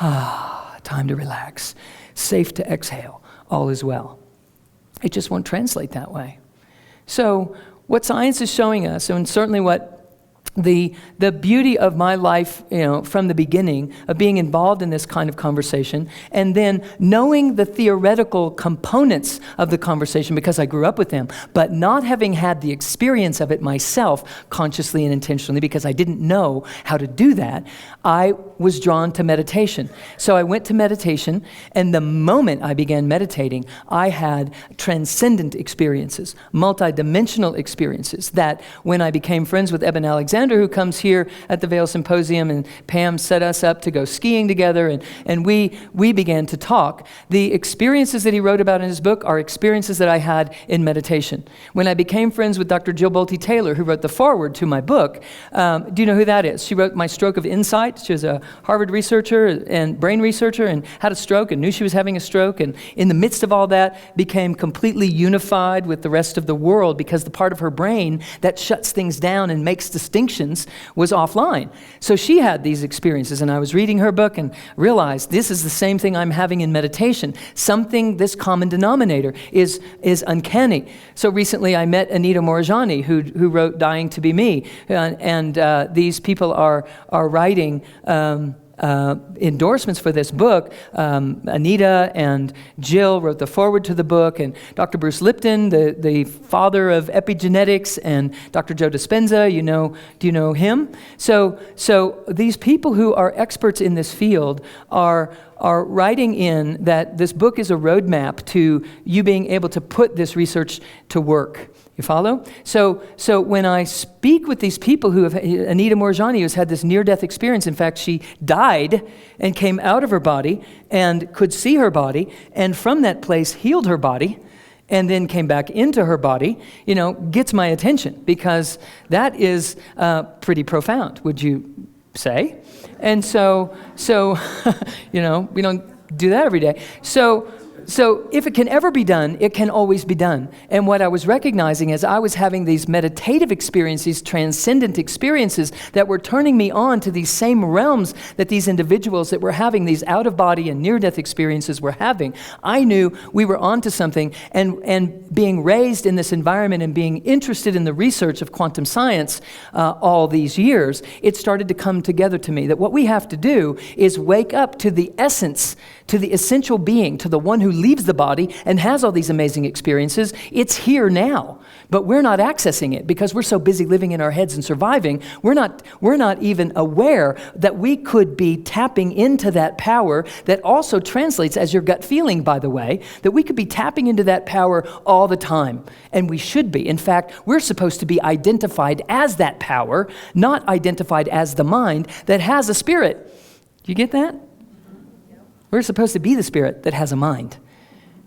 time to relax, safe to exhale, all is well. It just won't translate that way. So what science is showing us, and certainly what the beauty of my life, from the beginning, of being involved in this kind of conversation, and then knowing the theoretical components of the conversation because I grew up with them, but not having had the experience of it myself consciously and intentionally because I didn't know how to do that, I was drawn to meditation. So I went to meditation, and the moment I began meditating, I had transcendent experiences, multidimensional experiences that when I became friends with Eben Alexander, who comes here at the Vail Symposium, and Pam set us up to go skiing together, and we began to talk. The experiences that he wrote about in his book are experiences that I had in meditation. When I became friends with Dr. Jill Bolte Taylor, who wrote the foreword to my book, do you know who that is? She wrote My Stroke of Insight. She was a Harvard researcher and brain researcher and had a stroke and knew she was having a stroke, and in the midst of all that became completely unified with the rest of the world because the part of her brain that shuts things down and makes distinctions was offline. So she had these experiences, and I was reading her book and realized this is the same thing I'm having in meditation. Something, this common denominator is uncanny. So recently I met Anita Morjani, who wrote Dying to Be Me, and these people are writing endorsements for this book. Anita and Jill wrote the foreword to the book, and Dr. Bruce Lipton, the father of epigenetics, and Dr. Joe Dispenza, do you know him? So these people who are experts in this field are writing in that this book is a roadmap to you being able to put this research to work You follow? So when I speak with these people who have, Anita Morjani has had this near-death experience. In fact, she died and came out of her body and could see her body, and from that place healed her body, and then came back into her body, gets my attention, because that is pretty profound, would you say? And so we don't do that every day. So if it can ever be done, it can always be done. And what I was recognizing as I was having these meditative experiences, transcendent experiences that were turning me on to these same realms that these individuals that were having these out-of-body and near-death experiences were having, I knew we were onto something. And being raised in this environment and being interested in the research of quantum science all these years, it started to come together to me that what we have to do is wake up to the essence, to the essential being, to the one who leaves the body and has all these amazing experiences. It's here now, but we're not accessing it because we're so busy living in our heads and surviving. We're not even aware that we could be tapping into that power that also translates as your gut feeling, by the way, that we could be tapping into that power all the time. And we should be. In fact, we're supposed to be identified as that power, not identified as the mind that has a spirit. Do you get that? We're supposed to be the spirit that has a mind.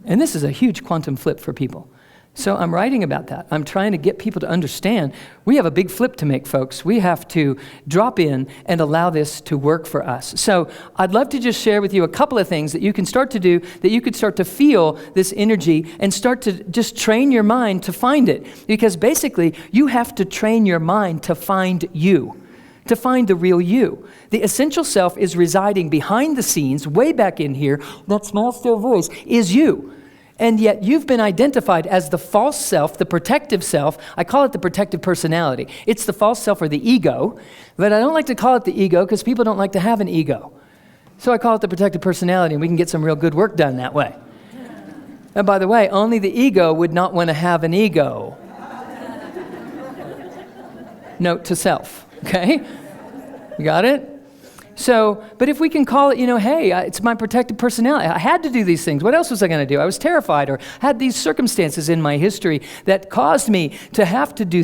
And this is a huge quantum flip for people. So I'm writing about that. I'm trying to get people to understand we have a big flip to make, folks. We have to drop in and allow this to work for us. So I'd love to just share with you a couple of things that you can start to do, that you could start to feel this energy and start to just train your mind to find it. Because basically, you have to train your mind to find you, to find the real you. The essential self is residing behind the scenes, way back in here. That small, still voice is you. And yet you've been identified as the false self, the protective self. I call it the protective personality. It's the false self or the ego, but I don't like to call it the ego because people don't like to have an ego. So I call it the protective personality, and we can get some real good work done that way. And by the way, only the ego would not want to have an ego. Note to self, okay? You got it? So, but if we can call it, hey, it's my protective personality. I had to do these things. What else was I going to do? I was terrified, or had these circumstances in my history that caused me to have to do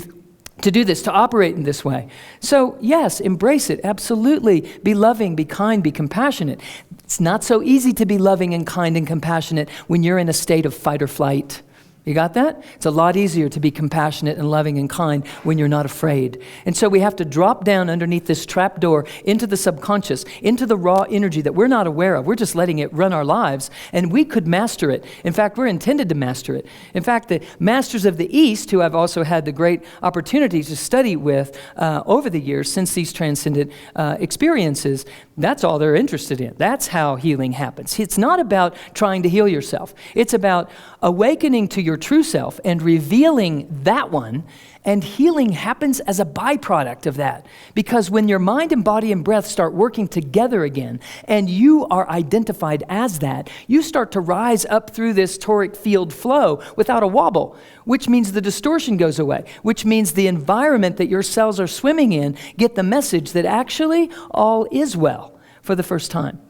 this, to operate in this way. So yes, embrace it. Absolutely. Be loving, be kind, be compassionate. It's not so easy to be loving and kind and compassionate when you're in a state of fight or flight. You got that? It's a lot easier to be compassionate and loving and kind when you're not afraid. And so we have to drop down underneath this trap door into the subconscious, into the raw energy that we're not aware of. We're just letting it run our lives, and we could master it. In fact, we're intended to master it. In fact, the masters of the East, who I've also had the great opportunity to study with over the years since these transcendent experiences, that's all they're interested in. That's how healing happens. It's not about trying to heal yourself. It's about awakening to your true self and revealing that one, and healing happens as a byproduct of that. Because when your mind and body and breath start working together again, and you are identified as that, you start to rise up through this toric field flow without a wobble, which means the distortion goes away, which means the environment that your cells are swimming in get the message that actually all is well for the first time.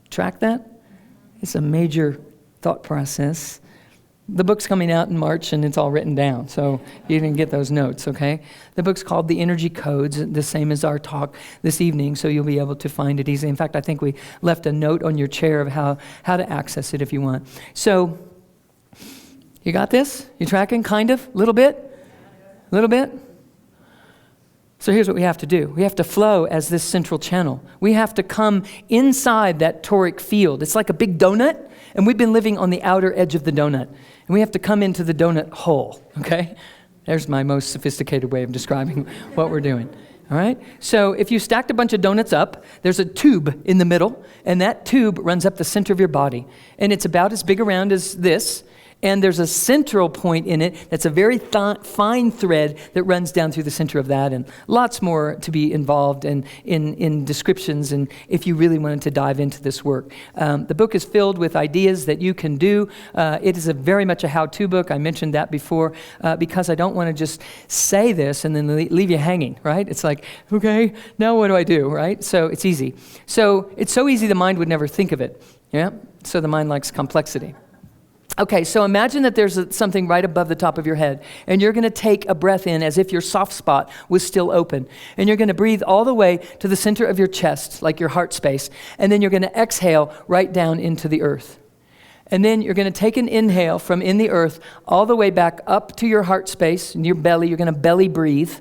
Track that? It's a major thought process. The book's coming out in March, and it's all written down, so you didn't get those notes, okay? The book's called The Energy Codes, the same as our talk this evening, so you'll be able to find it easily. In fact, I think we left a note on your chair of how to access it if you want. So, you got this? You tracking, kind of? Little bit? Little bit? So here's what we have to do. We have to flow as this central channel. We have to come inside that toric field. It's like a big donut, and we've been living on the outer edge of the donut. And we have to come into the donut hole, okay? There's my most sophisticated way of describing what we're doing, all right? So if you stacked a bunch of donuts up, there's a tube in the middle, and that tube runs up the center of your body. And it's about as big around as this, and there's a central point in it that's a very fine thread that runs down through the center of that, and lots more to be involved in descriptions, and if you really wanted to dive into this work. The book is filled with ideas that you can do. It is very much a how-to book. I mentioned that before because I don't want to just say this and then leave you hanging, right? It's like, okay, now what do I do, right? So it's easy. So it's so easy the mind would never think of it, yeah? So the mind likes complexity. Okay, so imagine that there's something right above the top of your head, and you're going to take a breath in as if your soft spot was still open. And you're going to breathe all the way to the center of your chest, like your heart space. And then you're going to exhale right down into the earth. And then you're going to take an inhale from in the earth all the way back up to your heart space, in your belly. You're going to belly breathe,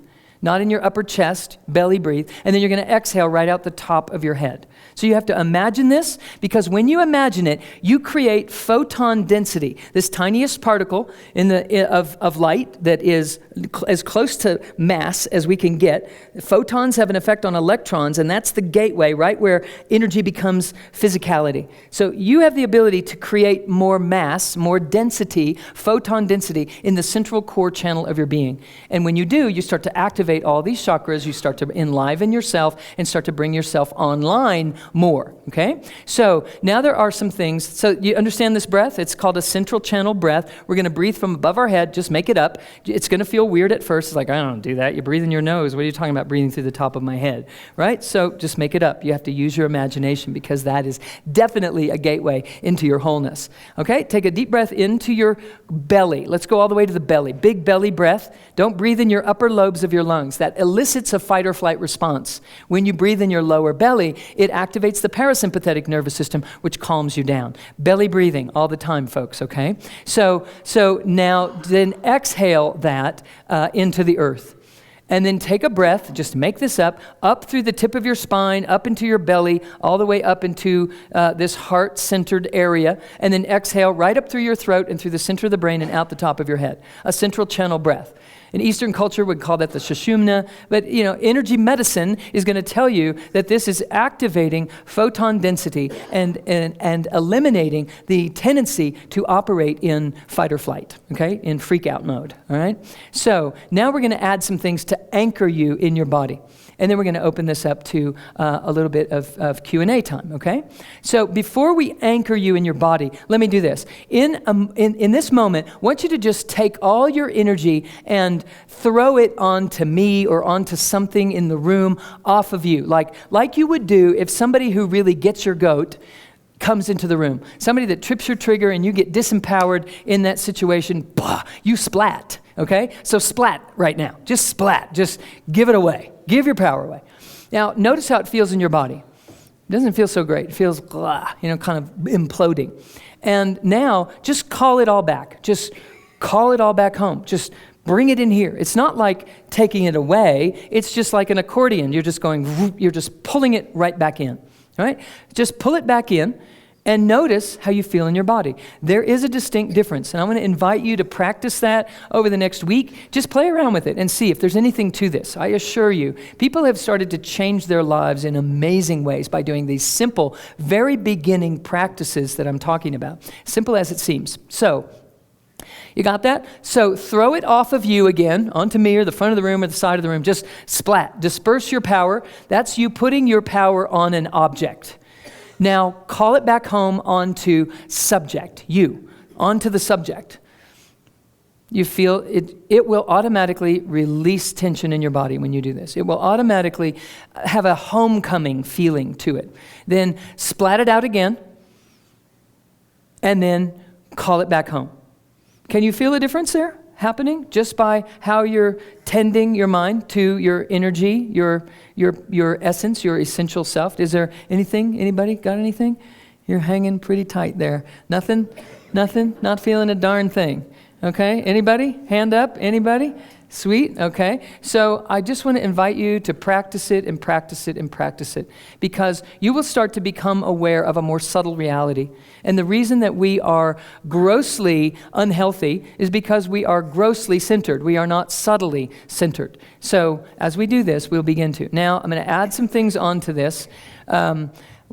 not in your upper chest, belly breathe. And then you're going to exhale right out the top of your head. So you have to imagine this, because when you imagine it, you create photon density, this tiniest particle of light that is as close to mass as we can get. Photons have an effect on electrons, and that's the gateway, right where energy becomes physicality. So you have the ability to create more mass, more density, photon density in the central core channel of your being. And when you do, you start to activate all these chakras, you start to enliven yourself and start to bring yourself online more, okay? So now there are some things. So you understand this breath? It's called a central channel breath. We're going to breathe from above our head. Just make it up. It's going to feel weird at first. It's like, I don't do that. You breathe in your nose. What are you talking about breathing through the top of my head, right? So just make it up. You have to use your imagination, because that is definitely a gateway into your wholeness, okay? Take a deep breath into your belly. Let's go all the way to the belly. Big belly breath. Don't breathe in your upper lobes of your lungs. That elicits a fight or flight response. When you breathe in your lower belly, it activates the parasympathetic nervous system, which calms you down. Belly breathing all the time, folks, okay? So now then exhale that into the earth. And then take a breath, just make this up through the tip of your spine, up into your belly, all the way up into this heart-centered area. And then exhale right up through your throat and through the center of the brain and out the top of your head. A central channel breath. In Eastern culture, we'd call that the Sushumna. But, energy medicine is going to tell you that this is activating photon density and eliminating the tendency to operate in fight or flight, okay, in freak out mode, all right? So now we're going to add some things to anchor you in your body. And then we're going to open this up to a little bit of Q&A time, okay? So before we anchor you in your body, let me do this. In this moment, I want you to just take all your energy and throw it onto me or onto something in the room off of you, like you would do if somebody who really gets your goat comes into the room. Somebody that trips your trigger and you get disempowered in that situation, bah, you splat, okay? So splat right now. Just splat. Just give it away. Give your power away. Now, notice how it feels in your body. It doesn't feel so great. It feels, kind of imploding. And now, just call it all back. Just call it all back home. Just bring it in here. It's not like taking it away. It's just like an accordion. You're just you're just pulling it right back in, all right? Just pull it back in and notice how you feel in your body. There is a distinct difference, and I'm going to invite you to practice that over the next week. Just play around with it and see if there's anything to this. I assure you, people have started to change their lives in amazing ways by doing these simple, very beginning practices that I'm talking about. Simple as it seems. So, you got that? So throw it off of you again, onto me or the front of the room or the side of the room. Just splat. Disperse your power. That's you putting your power on an object. Now, call it back home onto subject, you, onto the subject. You feel it will automatically release tension in your body when you do this. It will automatically have a homecoming feeling to it. Then splat it out again, and then call it back home. Can you feel a difference there happening just by how you're tending your mind to your energy, your essence, your essential self? Is there anything? Anybody got anything? You're hanging pretty tight there. Nothing? Not feeling a darn thing. Okay, anybody? Hand up, anybody? Sweet, okay. So I just want to invite you to practice it and practice it and practice it, because you will start to become aware of a more subtle reality. And the reason that we are grossly unhealthy is because we are grossly centered. We are not subtly centered. So as we do this, we'll begin to. Now I'm going to add some things onto this.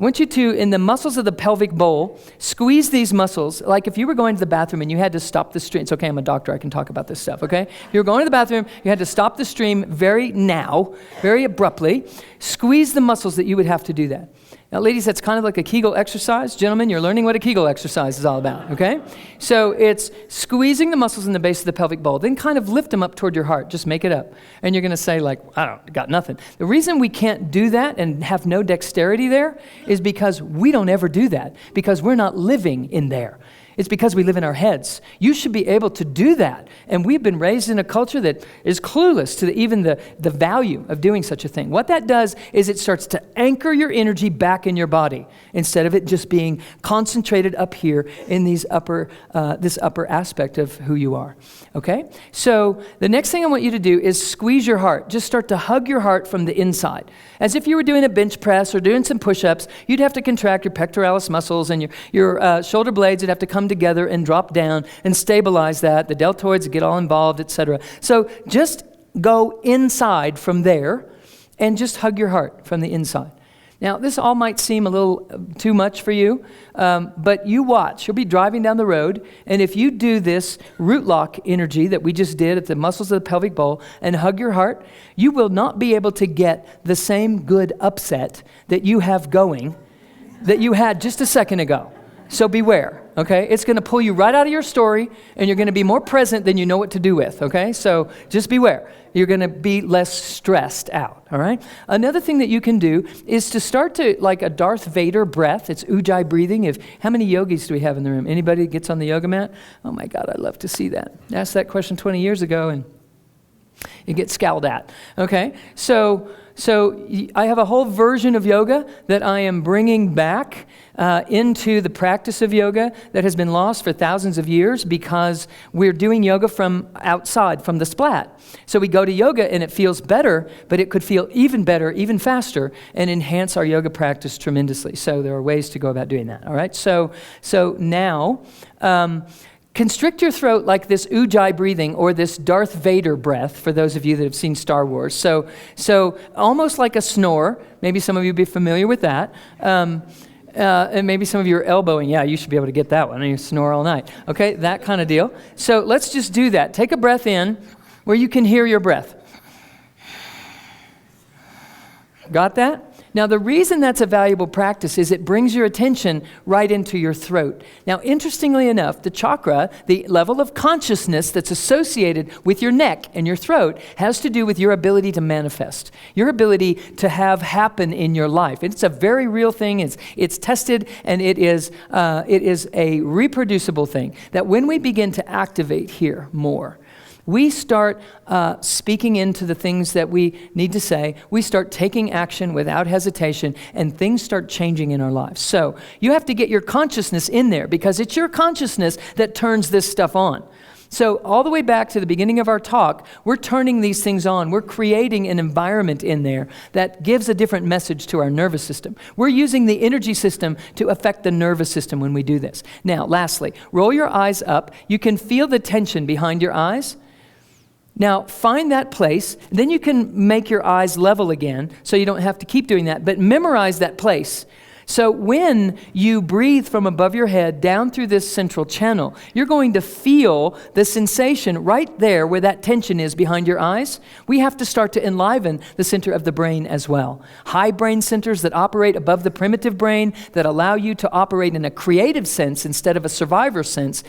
I want you to, in the muscles of the pelvic bowl, squeeze these muscles. Like if you were going to the bathroom and you had to stop the stream. It's okay, I'm a doctor, I can talk about this stuff, okay? If you were going to the bathroom, you had to stop the stream very abruptly. Squeeze the muscles that you would have to do that. Now, ladies, that's kind of like a Kegel exercise. Gentlemen, you're learning what a Kegel exercise is all about, okay? So it's squeezing the muscles in the base of the pelvic bowl, then kind of lift them up toward your heart. Just make it up. And you're going to say, like, got nothing. The reason we can't do that and have no dexterity there is because we don't ever do that, because we're not living in there. It's because we live in our heads. You should be able to do that. And we've been raised in a culture that is clueless to even the value of doing such a thing. What that does is it starts to anchor your energy back in your body instead of it just being concentrated up here in this upper aspect of who you are. Okay? So the next thing I want you to do is squeeze your heart. Just start to hug your heart from the inside. As if you were doing a bench press or doing some push-ups, you'd have to contract your pectoralis muscles and your shoulder blades would have to come together and drop down and stabilize that. The deltoids would get all involved, etc. So just go inside from there and just hug your heart from the inside. Now, this all might seem a little too much for you, but you watch. You'll be driving down the road, and if you do this root lock energy that we just did at the muscles of the pelvic bowl and hug your heart, you will not be able to get the same good upset that you have going that you had just a second ago. So beware, okay? It's going to pull you right out of your story, and you're going to be more present than you know what to do with, okay? So just beware. You're going to be less stressed out, all right? Another thing that you can do is to start to, like a Darth Vader breath. It's Ujjayi breathing. How many yogis do we have in the room? Anybody that gets on the yoga mat? Oh my God, I'd love to see that. Asked that question 20 years ago, and you get scowled at, okay? So I have a whole version of yoga that I am bringing back into the practice of yoga that has been lost for thousands of years because we're doing yoga from outside, from the splat. So we go to yoga and it feels better, but it could feel even better, even faster, and enhance our yoga practice tremendously. So there are ways to go about doing that, all right? So now, constrict your throat like this Ujjayi breathing or this Darth Vader breath for those of you that have seen Star Wars. So almost like a snore. Maybe some of you will be familiar with that. And maybe some of you are elbowing. Yeah, you should be able to get that one. You snore all night. Okay, that kind of deal. So let's just do that. Take a breath in where you can hear your breath. Got that? Now, the reason that's a valuable practice is it brings your attention right into your throat. Now, interestingly enough, the chakra, the level of consciousness that's associated with your neck and your throat has to do with your ability to manifest, your ability to have happen in your life. It's a very real thing. It's tested, and it is a reproducible thing that when we begin to activate here more, we start speaking into the things that we need to say. We start taking action without hesitation, and things start changing in our lives. So you have to get your consciousness in there because it's your consciousness that turns this stuff on. So all the way back to the beginning of our talk, we're turning these things on. We're creating an environment in there that gives a different message to our nervous system. We're using the energy system to affect the nervous system when we do this. Now, lastly, roll your eyes up. You can feel the tension behind your eyes. Now, find that place, then you can make your eyes level again, so you don't have to keep doing that, but memorize that place. So when you breathe from above your head down through this central channel, you're going to feel the sensation right there where that tension is behind your eyes. We have to start to enliven the center of the brain as well. High brain centers that operate above the primitive brain, that allow you to operate in a creative sense instead of a survivor sense,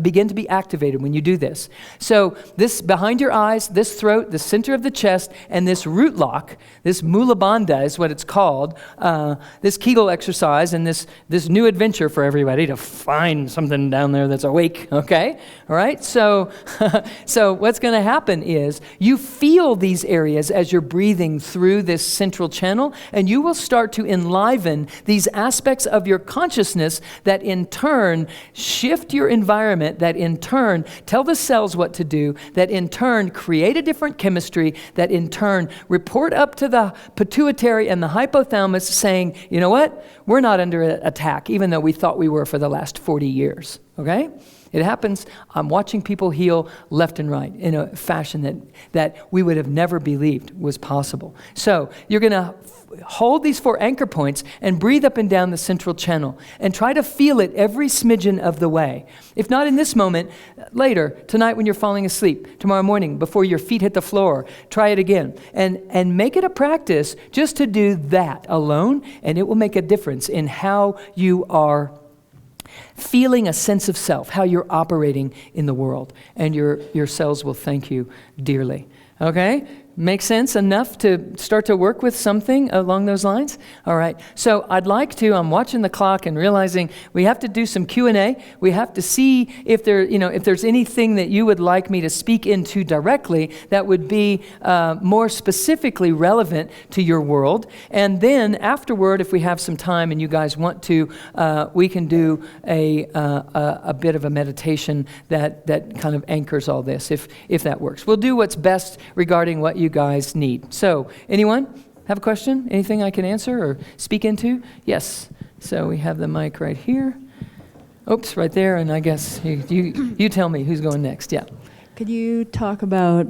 begin to be activated when you do this. So this behind your eyes, this throat, the center of the chest, and this root lock, this Mula Bandha is what it's called, this Kegel exercise and this new adventure for everybody to find something down there that's awake, okay? All right? So what's going to happen is you feel these areas as you're breathing through this central channel, and you will start to enliven these aspects of your consciousness that in turn shift your environment, that in turn tell the cells what to do, that in turn create a different chemistry, that in turn report up to the pituitary and the hypothalamus saying, you know what? We're not under attack, even though we thought we were for the last 40 years, okay? It happens. I'm watching people heal left and right in a fashion that we would have never believed was possible. So you're going to hold these 4 anchor points and breathe up and down the central channel and try to feel it every smidgen of the way. If not in this moment, later, tonight when you're falling asleep, tomorrow morning before your feet hit the floor, try it again and make it a practice just to do that alone, and it will make a difference in how you are feeling a sense of self, how you're operating in the world, and your cells will thank you dearly. Okay? Make sense enough to start to work with something along those lines? All right. So I'm watching the clock and realizing we have to do some Q&A. We have to see if there's anything that you would like me to speak into directly that would be more specifically relevant to your world. And then afterward, if we have some time and you guys want to, we can do a bit of a meditation that kind of anchors all this, if that works. We'll do what's best regarding what you guys need. So, anyone have a question? Anything I can answer or speak into? Yes. So we have the mic right here. Oops, right there. And I guess you tell me who's going next. Yeah. Could you talk about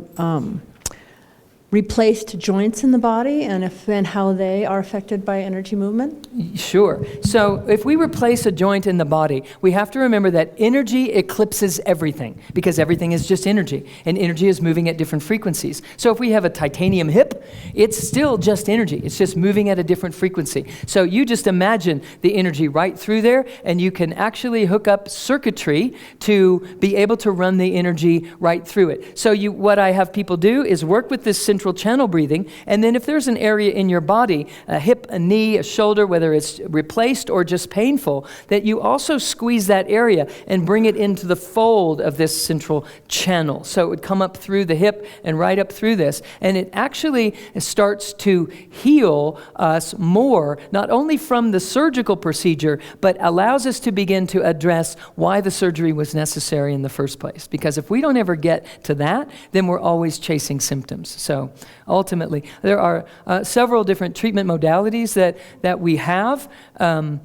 replaced joints in the body and how they are affected by energy movement? Sure. So if we replace a joint in the body, we have to remember that energy eclipses everything because everything is just energy, and energy is moving at different frequencies. So if we have a titanium hip, it's still just energy. It's just moving at a different frequency. So you just imagine the energy right through there, and you can actually hook up circuitry to be able to run the energy right through it. So what I have people do is work with this central channel breathing, and then if there's an area in your body, a hip, a knee, a shoulder, whether it's replaced or just painful, that you also squeeze that area and bring it into the fold of this central channel. So it would come up through the hip and right up through this, and it actually starts to heal us more, not only from the surgical procedure, but allows us to begin to address why the surgery was necessary in the first place. Because if we don't ever get to that, then we're always chasing symptoms. So ultimately, there are several different treatment modalities that we have, and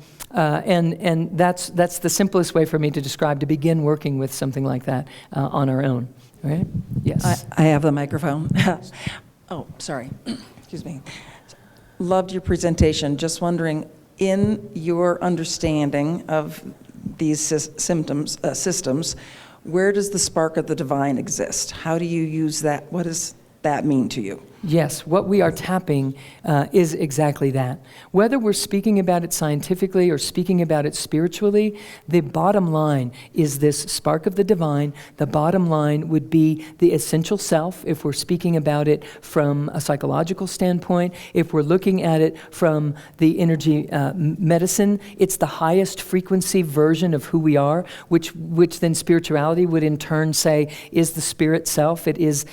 that's the simplest way for me to describe, to begin working with something like that on our own. Right? Yes. I have the microphone. Oh, sorry. Excuse me. Loved your presentation. Just wondering, in your understanding of these systems, where does the spark of the divine exist? How do you use that? What does that mean to you? Yes, what we are tapping is exactly that. Whether we're speaking about it scientifically or speaking about it spiritually, the bottom line is this spark of the divine. The bottom line would be the essential self, if we're speaking about it from a psychological standpoint. If we're looking at it from the energy medicine, it's the highest frequency version of who we are, which then spirituality would in turn say is the spirit self. It is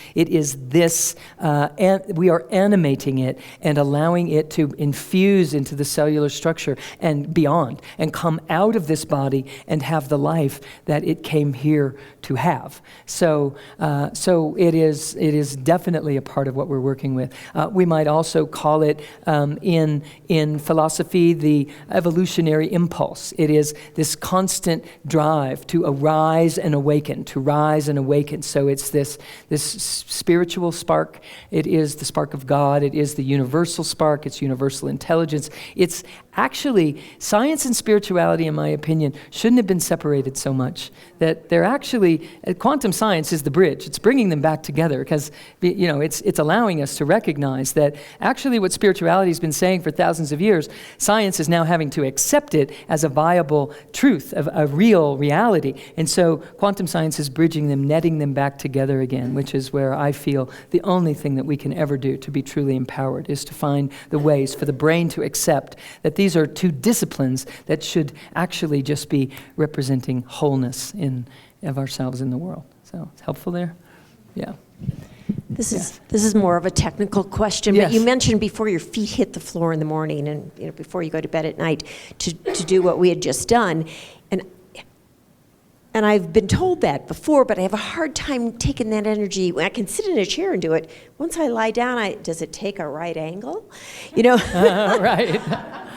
this, and we are animating it and allowing it to infuse into the cellular structure and beyond, and come out of this body and have the life that it came here to have. So it is definitely a part of what we're working with. We might also call it in philosophy the evolutionary impulse. It is this constant drive to arise and awaken, to rise and awaken. So it's this spiritual spark. It is the spark of God. It is the universal spark. It's universal intelligence. It's actually, science and spirituality, in my opinion, shouldn't have been separated so much. That they're actually, quantum science is the bridge. It's bringing them back together because, it's allowing us to recognize that actually what spirituality has been saying for thousands of years, science is now having to accept it as a viable truth, of a real reality. And so quantum science is bridging them, netting them back together again, which is where I feel the only thing that we can ever do to be truly empowered is to find the ways for the brain to accept that these are two disciplines that should actually just be representing wholeness of ourselves in the world. So it's helpful there? Yeah. This is more of a technical question, Yes. but you mentioned before your feet hit the floor in the morning and before you go to bed at night to do what we had just done. And I've been told that before, but I have a hard time taking that energy. I can sit in a chair and do it. Once I lie down, does it take a right angle? Right.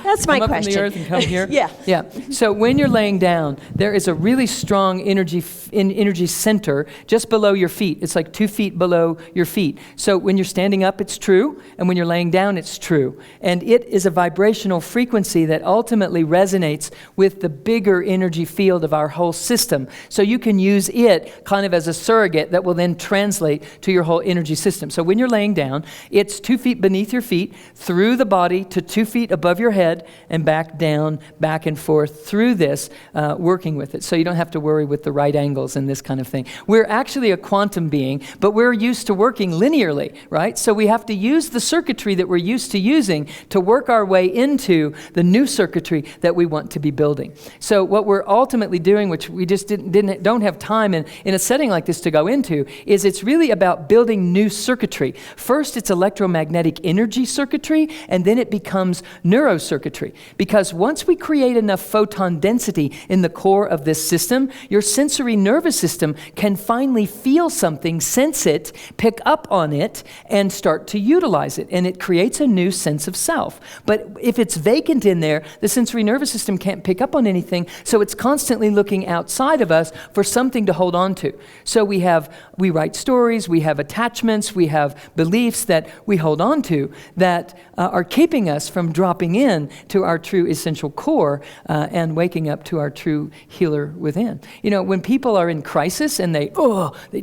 That's my come question. Up from the earth and come here. Yeah. So when you're laying down, there is a really strong energy center just below your feet. It's like 2 feet below your feet. So when you're standing up, it's true, and when you're laying down, it's true. And it is a vibrational frequency that ultimately resonates with the bigger energy field of our whole system. So you can use it kind of as a surrogate that will then translate to your whole energy system. So when you're laying down, it's 2 feet beneath your feet, through the body to 2 feet above your head, head and back down, back and forth through this, working with it. So you don't have to worry with the right angles and this kind of thing. We're actually a quantum being, but we're used to working linearly, right? So we have to use the circuitry that we're used to using to work our way into the new circuitry that we want to be building. So what we're ultimately doing, which we just don't have time in a setting like this to go into, is it's really about building new circuitry. First, it's electromagnetic energy circuitry, and then it becomes neurocircuitry. Because once we create enough photon density in the core of this system, your sensory nervous system can finally feel something, sense it, pick up on it, and start to utilize it. And it creates a new sense of self. But if it's vacant in there, the sensory nervous system can't pick up on anything, so it's constantly looking outside of us for something to hold on to. So we write stories, we have attachments, we have beliefs that we hold on to that are keeping us from dropping in to our true essential core and waking up to our true healer within. You know, when people are in crisis and they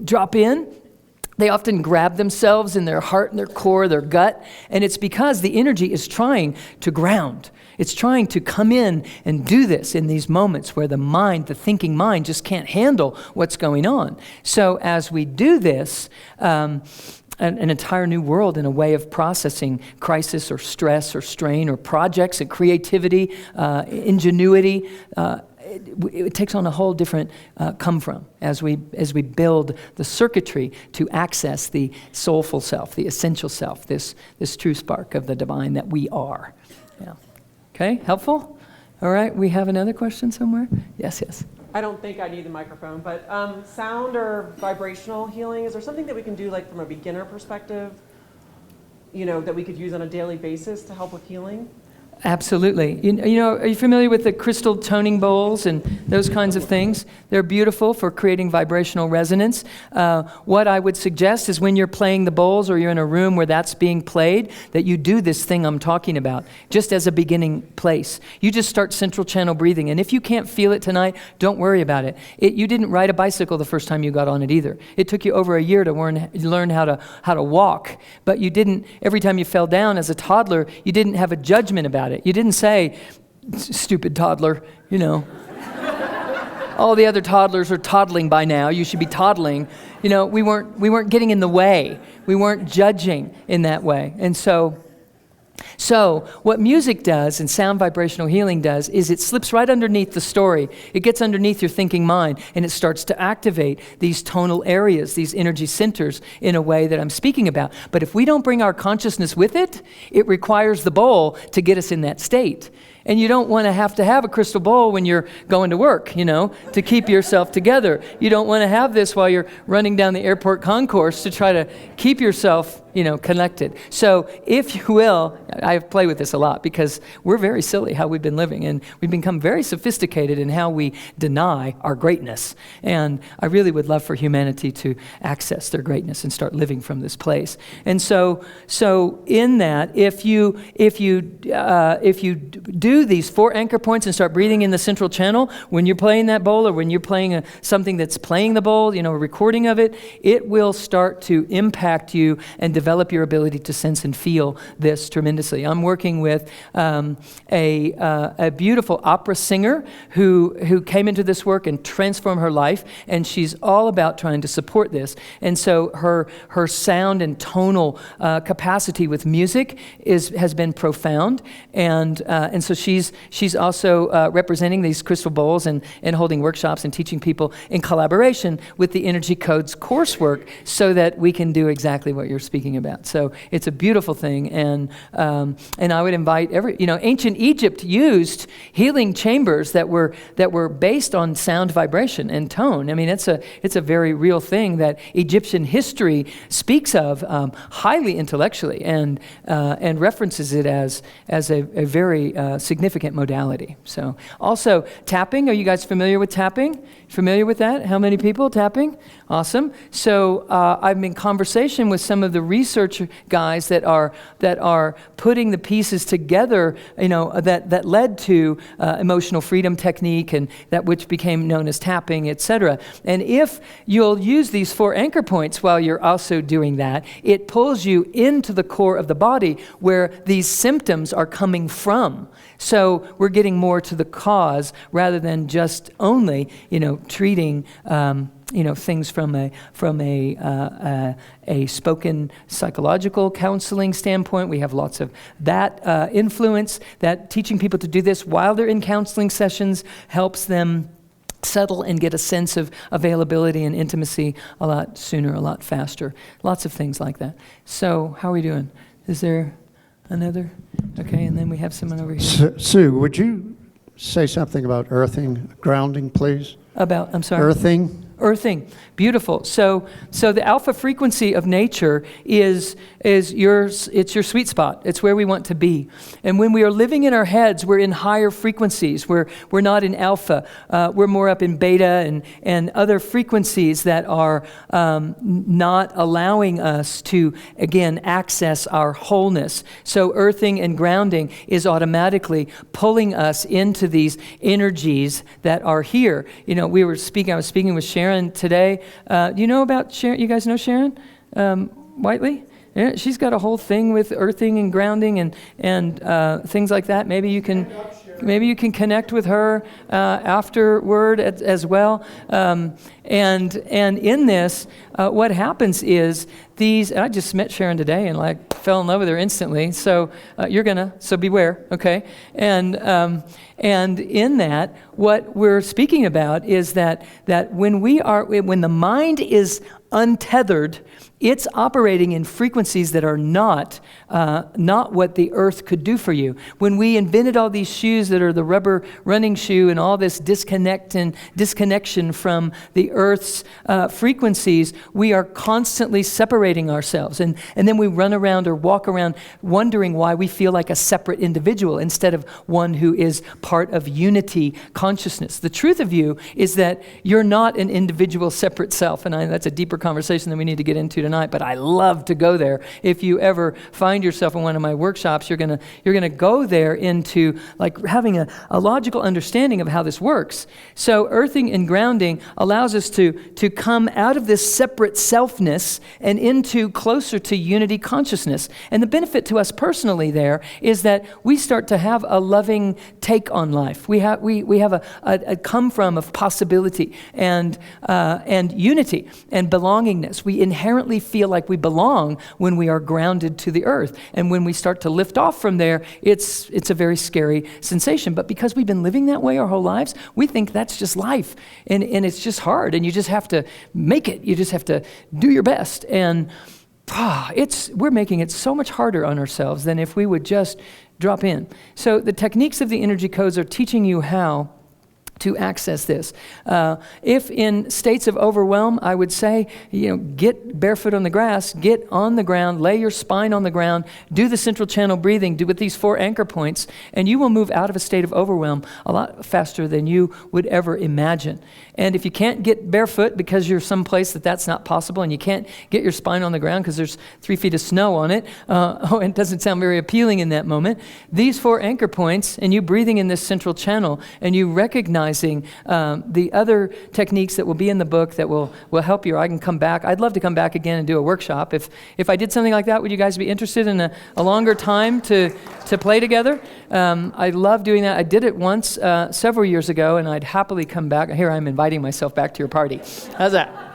drop in, they often grab themselves in their heart and their core, their gut, and it's because the energy is trying to ground. It's trying to come in and do this in these moments where the mind, the thinking mind, just can't handle what's going on. So as we do this, an entire new world in a way of processing crisis or stress or strain or projects and creativity, ingenuity, it takes on a whole different come from as we build the circuitry to access the soulful self, the essential self, this true spark of the divine that we are. Yeah. Okay, helpful? All right, we have another question somewhere? Yes. I don't think I need the microphone, but sound or vibrational healing, is there something that we can do, like from a beginner perspective, you know, that we could use on a daily basis to help with healing? Absolutely. You know, are you familiar with the crystal toning bowls and those kinds of things? They're beautiful for creating vibrational resonance. What I would suggest is when you're playing the bowls or you're in a room where that's being played, that you do this thing I'm talking about, just as a beginning place. You just start central channel breathing. And if you can't feel it tonight, don't worry about it. You didn't ride a bicycle the first time you got on it either. It took you over a year to learn how to walk. But you didn't, every time you fell down as a toddler, you didn't have a judgment about it. You didn't say, stupid toddler, you know. All the other toddlers are toddling by now. You should be toddling. You know, we weren't getting in the way. We weren't judging in that way. And so what music does and sound vibrational healing does is it slips right underneath the story. It gets underneath your thinking mind and it starts to activate these tonal areas, these energy centers in a way that I'm speaking about. But if we don't bring our consciousness with it, it requires the bowl to get us in that state. And you don't want to have a crystal bowl when you're going to work, you know, to keep yourself together. You don't want to have this while you're running down the airport concourse to try to keep yourself, you know, connected. So if you will, I play with this a lot because we're very silly how we've been living, and we've become very sophisticated in how we deny our greatness. And I really would love for humanity to access their greatness and start living from this place. And so in that, if you do these 4 anchor points and start breathing in the central channel, when you're playing that bowl or when you're playing something that's playing the bowl, you know, a recording of it, it will start to impact you and develop your ability to sense and feel this tremendously. I'm working with a beautiful opera singer who came into this work and transformed her life, and she's all about trying to support this. And so her sound and tonal capacity with music has been profound, and so she's also representing these crystal bowls and holding workshops and teaching people in collaboration with the Energy Codes coursework so that we can do exactly what you're speaking about. So it's a beautiful thing, and I would invite ancient Egypt used healing chambers that were based on sound vibration and tone. I mean, it's a very real thing that Egyptian history speaks of highly intellectually and references it as a very significant modality. So also tapping. Are you guys familiar with tapping? Familiar with that? How many people tapping? Awesome. So I'm in conversation with some of the research guys that are putting the pieces together, you know, that led to emotional freedom technique and that which became known as tapping, etc. And if you'll use these 4 anchor points while you're also doing that, it pulls you into the core of the body where these symptoms are coming from. So we're getting more to the cause rather than just only, treating, things from a spoken psychological counseling standpoint. We have lots of that influence, that teaching people to do this while they're in counseling sessions helps them settle and get a sense of availability and intimacy a lot sooner, a lot faster. Lots of things like that. So how are we doing? Is there another? Okay, and then we have someone over here. Sue, would you say something about earthing, grounding, please? About, I'm sorry? Earthing, beautiful. So the alpha frequency of nature is yours. It's your sweet spot. It's where we want to be. And when we are living in our heads, we're in higher frequencies. We're not in alpha. We're more up in beta and other frequencies that are not allowing us to, again, access our wholeness. So earthing and grounding is automatically pulling us into these energies that are here. I was speaking with Sharon today. Do you know about Sharon? You guys know Sharon Whiteley? Yeah, she's got a whole thing with earthing and grounding and things like that. Maybe you can connect with her afterward as well. And in this, what happens is I just met Sharon today and fell in love with her instantly. So so beware, okay? And in that, what we're speaking about is that when the mind is untethered, it's operating in frequencies that are not what the earth could do for you. When we invented all these shoes that are the rubber running shoe and all this disconnection from the earth's frequencies, we are constantly separating ourselves. And then we run around or walk around wondering why we feel like a separate individual instead of one who is part of unity consciousness. The truth of you is that you're not an individual separate self. And that's a deeper conversation that we need to get into tonight, but I love to go there. If you ever find yourself in one of my workshops, you're gonna go there into having a logical understanding of how this works. So earthing and grounding allows us to come out of this separate selfness and into closer to unity consciousness. And the benefit to us personally there is that we start to have a loving take on life. We have a come from of possibility and unity and belongingness. We inherently feel like we belong when we are grounded to the earth. And when we start to lift off from there, it's a very scary sensation. But because we've been living that way our whole lives, we think that's just life. And it's just hard. And you just have to make it. You just have to do your best. And we're making it so much harder on ourselves than if we would just drop in. So the techniques of the energy codes are teaching you how to access this. If in states of overwhelm, I would say, get barefoot on the grass, get on the ground, lay your spine on the ground, do the central channel breathing, do with these 4 anchor points, and you will move out of a state of overwhelm a lot faster than you would ever imagine. And if you can't get barefoot because you're someplace that's not possible, and you can't get your spine on the ground because there's 3 feet of snow on it, it doesn't sound very appealing in that moment, these 4 anchor points, and you breathing in this central channel, and you recognize the other techniques that will be in the book that will help you, or I can come back. I'd love to come back again and do a workshop. If I did something like that, would you guys be interested in a longer time to play together? I love doing that. I did it once several years ago, and I'd happily come back. Here I'm inviting myself back to your party. How's that?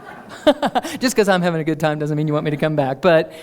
Just because I'm having a good time doesn't mean you want me to come back. But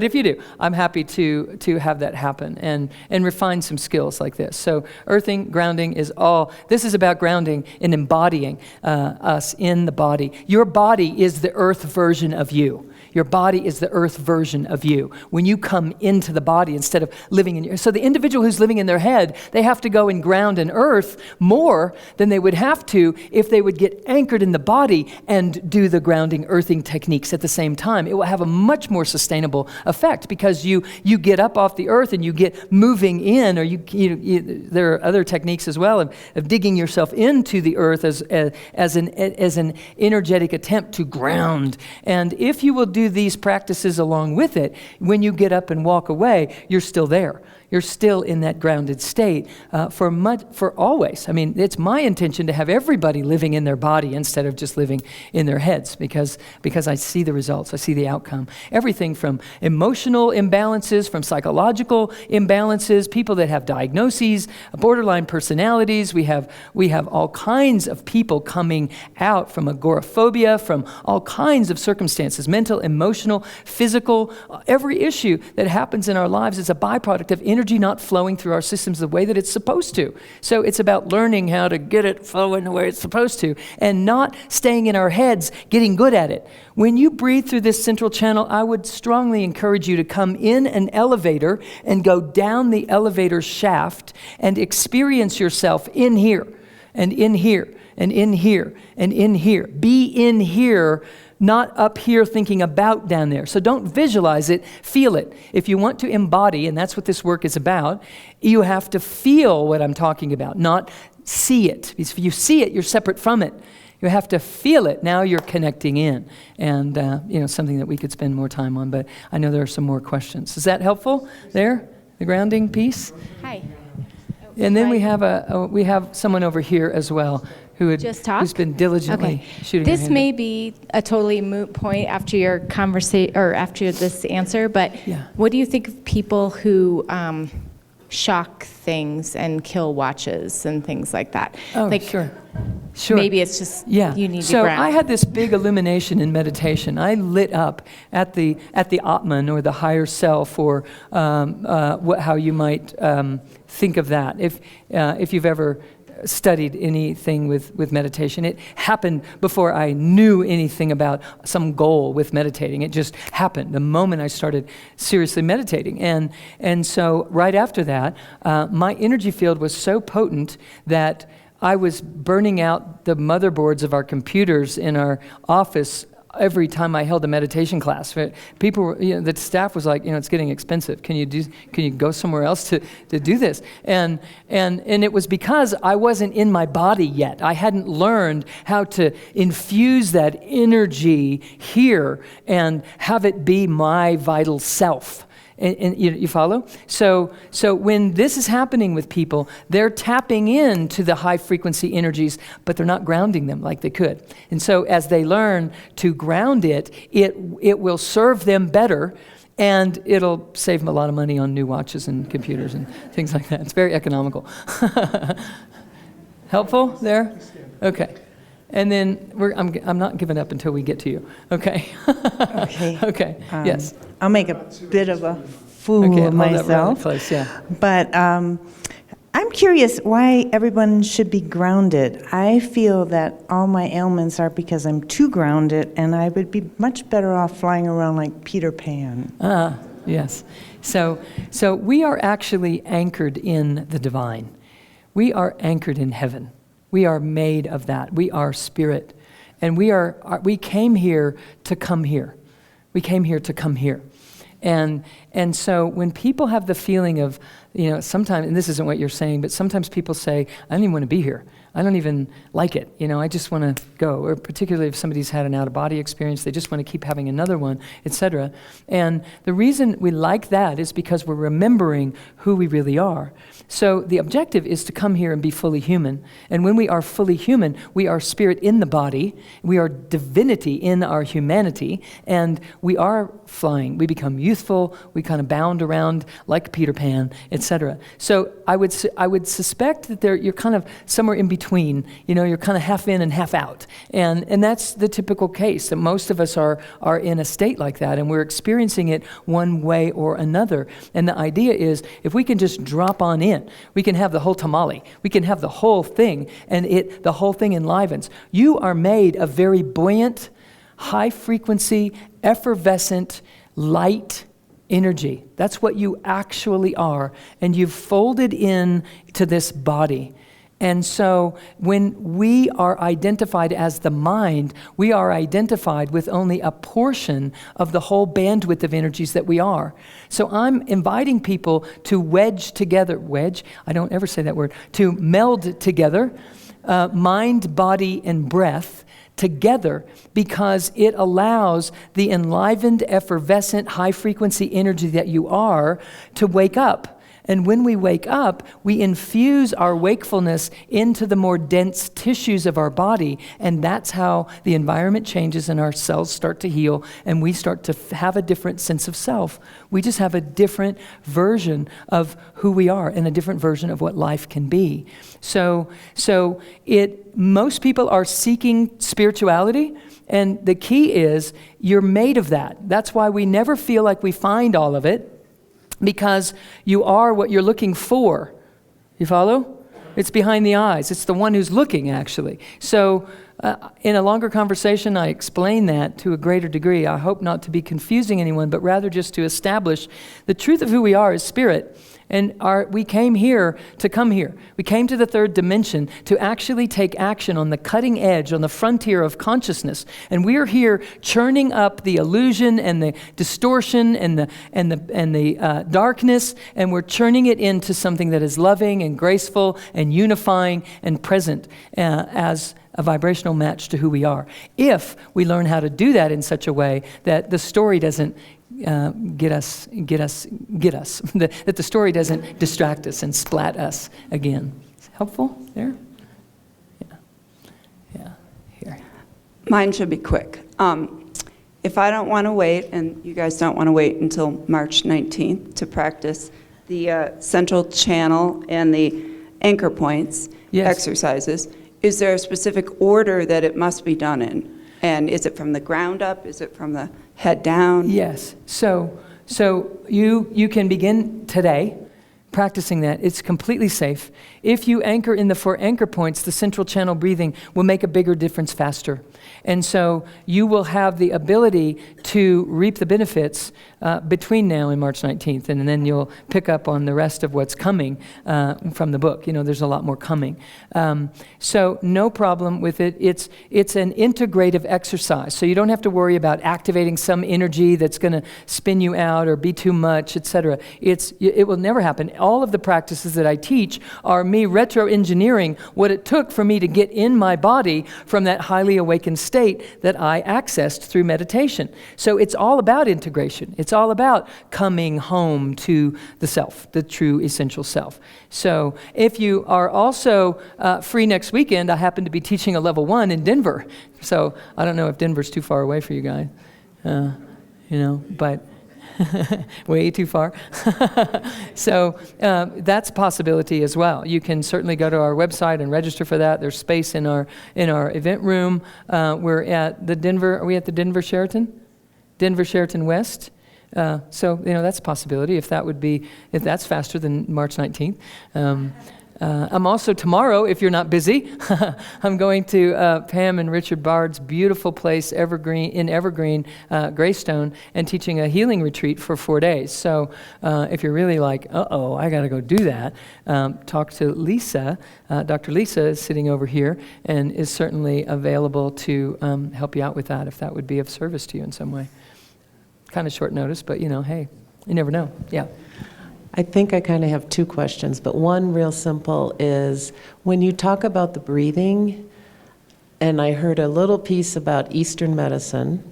if you do, I'm happy to have that happen and refine some skills like this. So earthing, grounding this is about grounding and embodying us in the body. Your body is the earth version of you. Your body is the earth version of you. When you come into the body instead of living in so the individual who's living in their head, they have to go and ground and earth more than they would have to if they would get anchored in the body and do the grounding, earthing techniques at the same time. It will have a much more sustainable effect because you get up off the earth and you get moving in, or there are other techniques as well of digging yourself into the earth as an energetic attempt to ground. And if you will do these practices along with it, when you get up and walk away, you're still there. You're still in that grounded state for always. I mean, it's my intention to have everybody living in their body instead of just living in their heads, because I see the results, I see the outcome. Everything from emotional imbalances, from psychological imbalances, people that have diagnoses, borderline personalities. We have all kinds of people coming out from agoraphobia, from all kinds of circumstances, mental, emotional, physical. Every issue that happens in our lives is a byproduct of energy not flowing through our systems the way that it's supposed to. So it's about learning how to get it flowing the way it's supposed to, and not staying in our heads, getting good at it. When you breathe through this central channel, I would strongly encourage you to come in an elevator and go down the elevator shaft and experience yourself in here, and in here, and in here, and in here. Be in here, not up here thinking about down there. So don't visualize it, feel it. If you want to embody, and that's what this work is about, you have to feel what I'm talking about, not see it. Because if you see it, you're separate from it. You have to feel it. Now you're connecting in. And, something that we could spend more time on, but I know there are some more questions. Is that helpful there? The grounding piece? Hi. And then we have someone over here as well who's been diligently shooting her This hand may up. be a totally moot point after your conversation or after this answer, but Yeah. what do you think of people who shock things and kill watches and things like that? Oh, like, sure. Maybe it's just you need so to ground. I had this big illumination in meditation. I lit up at the Atman, or the higher self, or how you might think of that. If you've ever studied anything with meditation, it happened before I knew anything about some goal with meditating. It just happened the moment I started seriously meditating. And so right after that, my energy field was so potent that I was burning out the motherboards of our computers in our office every time I held a meditation class. People were, the staff was like, it's getting expensive. Can you go somewhere else to do this? And it was because I wasn't in my body yet. I hadn't learned how to infuse that energy here and have it be my vital self. And you follow? So when this is happening with people, they're tapping into the high frequency energies, but they're not grounding them like they could. And so as they learn to ground it will serve them better, and it'll save them a lot of money on new watches and computers and things like that. It's very economical. Helpful there? Okay. And then I'm not giving up until we get to you. Okay. Okay. Okay. Yes. I'll make a bit of a fool Okay, of hold that right in myself. place, yeah. But I'm curious why everyone should be grounded. I feel that all my ailments are because I'm too grounded, and I would be much better off flying around like Peter Pan. Yes. So we are actually anchored in the divine. We are anchored in heaven. We are made of that. We are spirit. And we came here to come here. We came here to come here. And so when people have the feeling of, sometimes, and this isn't what you're saying, but sometimes people say, I don't even want to be here. I don't even like it. I just want to go. Or particularly if somebody's had an out-of-body experience, they just want to keep having another one, etc. And the reason we like that is because we're remembering who we really are. So the objective is to come here and be fully human. And when we are fully human, we are spirit in the body. We are divinity in our humanity. And we are flying. We become youthful. We kind of bound around like Peter Pan, etc. So I would suspect that you're kind of somewhere in between. You're kind of half in and half out. And that's the typical case, that most of us are in a state like that, and we're experiencing it one way or another. And the idea is, if we can just drop on in, we can have the whole tamale. We can have the whole thing, and the whole thing enlivens. You are made of very buoyant, high-frequency, effervescent, light energy. That's what you actually are, and you've folded in to this body. And so when we are identified as the mind, we are identified with only a portion of the whole bandwidth of energies that we are. So I'm inviting people to I don't ever say that word, to meld together mind, body, and breath together, because it allows the enlivened, effervescent, high-frequency energy that you are to wake up. And when we wake up, we infuse our wakefulness into the more dense tissues of our body, and that's how the environment changes and our cells start to heal, and we start to have a different sense of self. We just have a different version of who we are and a different version of what life can be. So most people are seeking spirituality, and the key is you're made of that. That's why we never feel like we find all of it, because you are what you're looking for. You follow? It's behind the eyes. It's the one who's looking, actually. So in a longer conversation, I explain that to a greater degree. I hope not to be confusing anyone, but rather just to establish the truth of who we are as spirit. And we came here to come here. We came to the third dimension to actually take action on the cutting edge, on the frontier of consciousness. And we are here churning up the illusion and the distortion and the darkness, and we're churning it into something that is loving and graceful and unifying and present as a vibrational match to who we are. If we learn how to do that in such a way that the story doesn't get us, that the story doesn't distract us and splat us again. Helpful there? Yeah, here. Mine should be quick. If I don't want to wait, and you guys don't want to wait until March 19th to practice the central channel and the anchor points exercises, is there a specific order that it must be done in? And is it from the ground up? Is it from the head down? Yes. So you can begin today practicing that. It's completely safe. If you anchor in the 4 anchor points, the central channel breathing will make a bigger difference faster. And so you will have the ability to reap the benefits between now and March 19th, and then you'll pick up on the rest of what's coming from the book. You know, there's a lot more coming. So no problem with it. It's an integrative exercise, so you don't have to worry about activating some energy that's going to spin you out or be too much, etc. It will never happen. All of the practices that I teach are me retro-engineering what it took for me to get in my body from that highly awakened state that I accessed through meditation. So it's all about integration. It's all about coming home to the self, the true essential self. So if you are also free next weekend, I happen to be teaching a level 1 in Denver. So I don't know if Denver's too far away for you guys, but way too far. So that's a possibility as well. You can certainly go to our website and register for that. There's space in our event room. We're at the Denver. Are we at the Denver Sheraton? Denver Sheraton West. So that's a possibility if that's faster than March 19th. I'm also tomorrow, if you're not busy, I'm going to Pam and Richard Bard's beautiful place, Evergreen, Greystone, and teaching a healing retreat for 4 days. So if you're really like, I got to go do that, talk to Lisa. Dr. Lisa is sitting over here and is certainly available to help you out with that if that would be of service to you in some way. Kind of short notice, but hey, you never know. Yeah. I think I kind of have 2 questions, but one real simple is when you talk about the breathing, and I heard a little piece about Eastern medicine,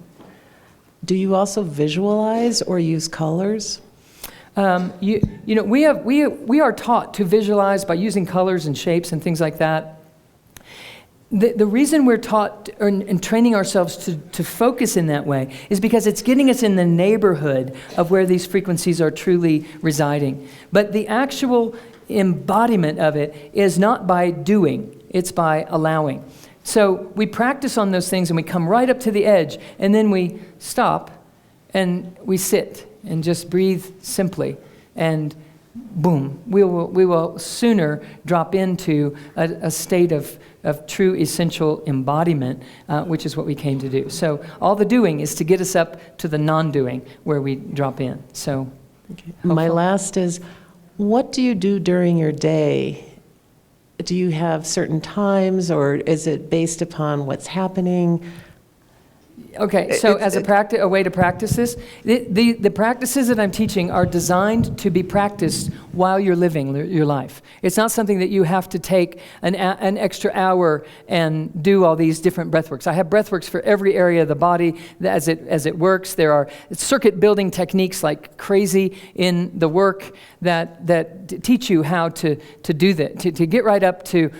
do you also visualize or use colors? We are taught to visualize by using colors and shapes and things like that. The reason we're taught and training ourselves to focus in that way is because it's getting us in the neighborhood of where these frequencies are truly residing. But the actual embodiment of it is not by doing, it's by allowing. So we practice on those things and we come right up to the edge, and then we stop and we sit and just breathe simply, and boom, we will sooner drop into a state of true essential embodiment, which is what we came to do. So all the doing is to get us up to the non-doing where we drop in. So, my last is, what do you do during your day? Do you have certain times, or is it based upon what's happening? Okay, so as a way to practice this, the practices that I'm teaching are designed to be practiced while you're living your life. It's not something that you have to take an extra hour and do all these different breathworks. I have breathworks for every area of the body as it works. There are circuit building techniques like crazy in the work that teach you how to do that, to get right up to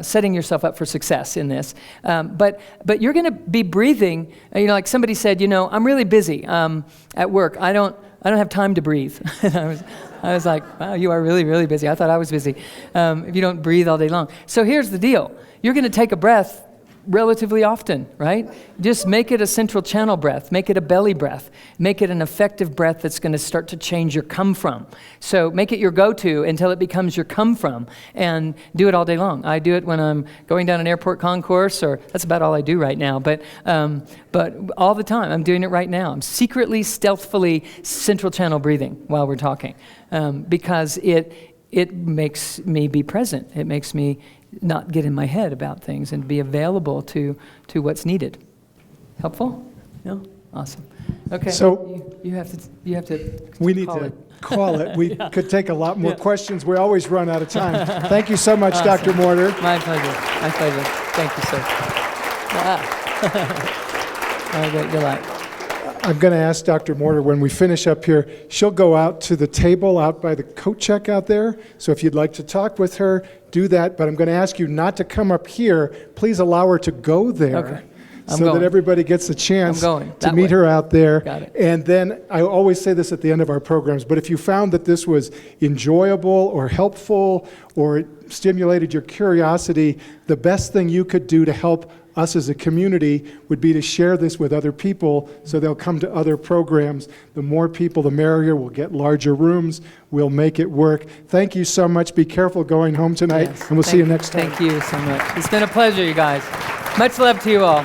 setting yourself up for success in this. But you're going to be breathing. Like somebody said, I'm really busy at work. I don't have time to breathe. I was like, wow, you are really, really busy. I thought I was busy. If you don't breathe all day long. So here's the deal. You're going to take a breath relatively often, right? Just make it a central channel breath. Make it a belly breath. Make it an effective breath that's going to start to change your come from. So make it your go-to until it becomes your come from, and do it all day long. I do it when I'm going down an airport concourse, or that's about all I do right now, but all the time. I'm doing it right now. I'm secretly, stealthily central channel breathing while we're talking, because it makes me be present. It makes me not get in my head about things and be available to what's needed. Helpful? No? Awesome. Okay. So you have to. We need to call it. We could take a lot more questions. We always run out of time. Thank you so much, Awesome. Dr. Morter. My pleasure. My pleasure. Thank you, sir. Good luck. I'm going to ask Dr. Morter, when we finish up here, she'll go out to the table out by the coat check out there. So if you'd like to talk with her, do that. But I'm going to ask you not to come up here. Please allow her to go there. Okay. That everybody gets a chance to meet her out there. Got it. And then I always say this at the end of our programs, but if you found that this was enjoyable or helpful or it stimulated your curiosity, the best thing you could do to help us as a community would be to share this with other people so they'll come to other programs. The more people, the merrier. We'll get larger rooms. We'll make it work. Thank you so much. Be careful going home tonight, and we'll see you next time. Thank you so much. It's been a pleasure, you guys. Much love to you all.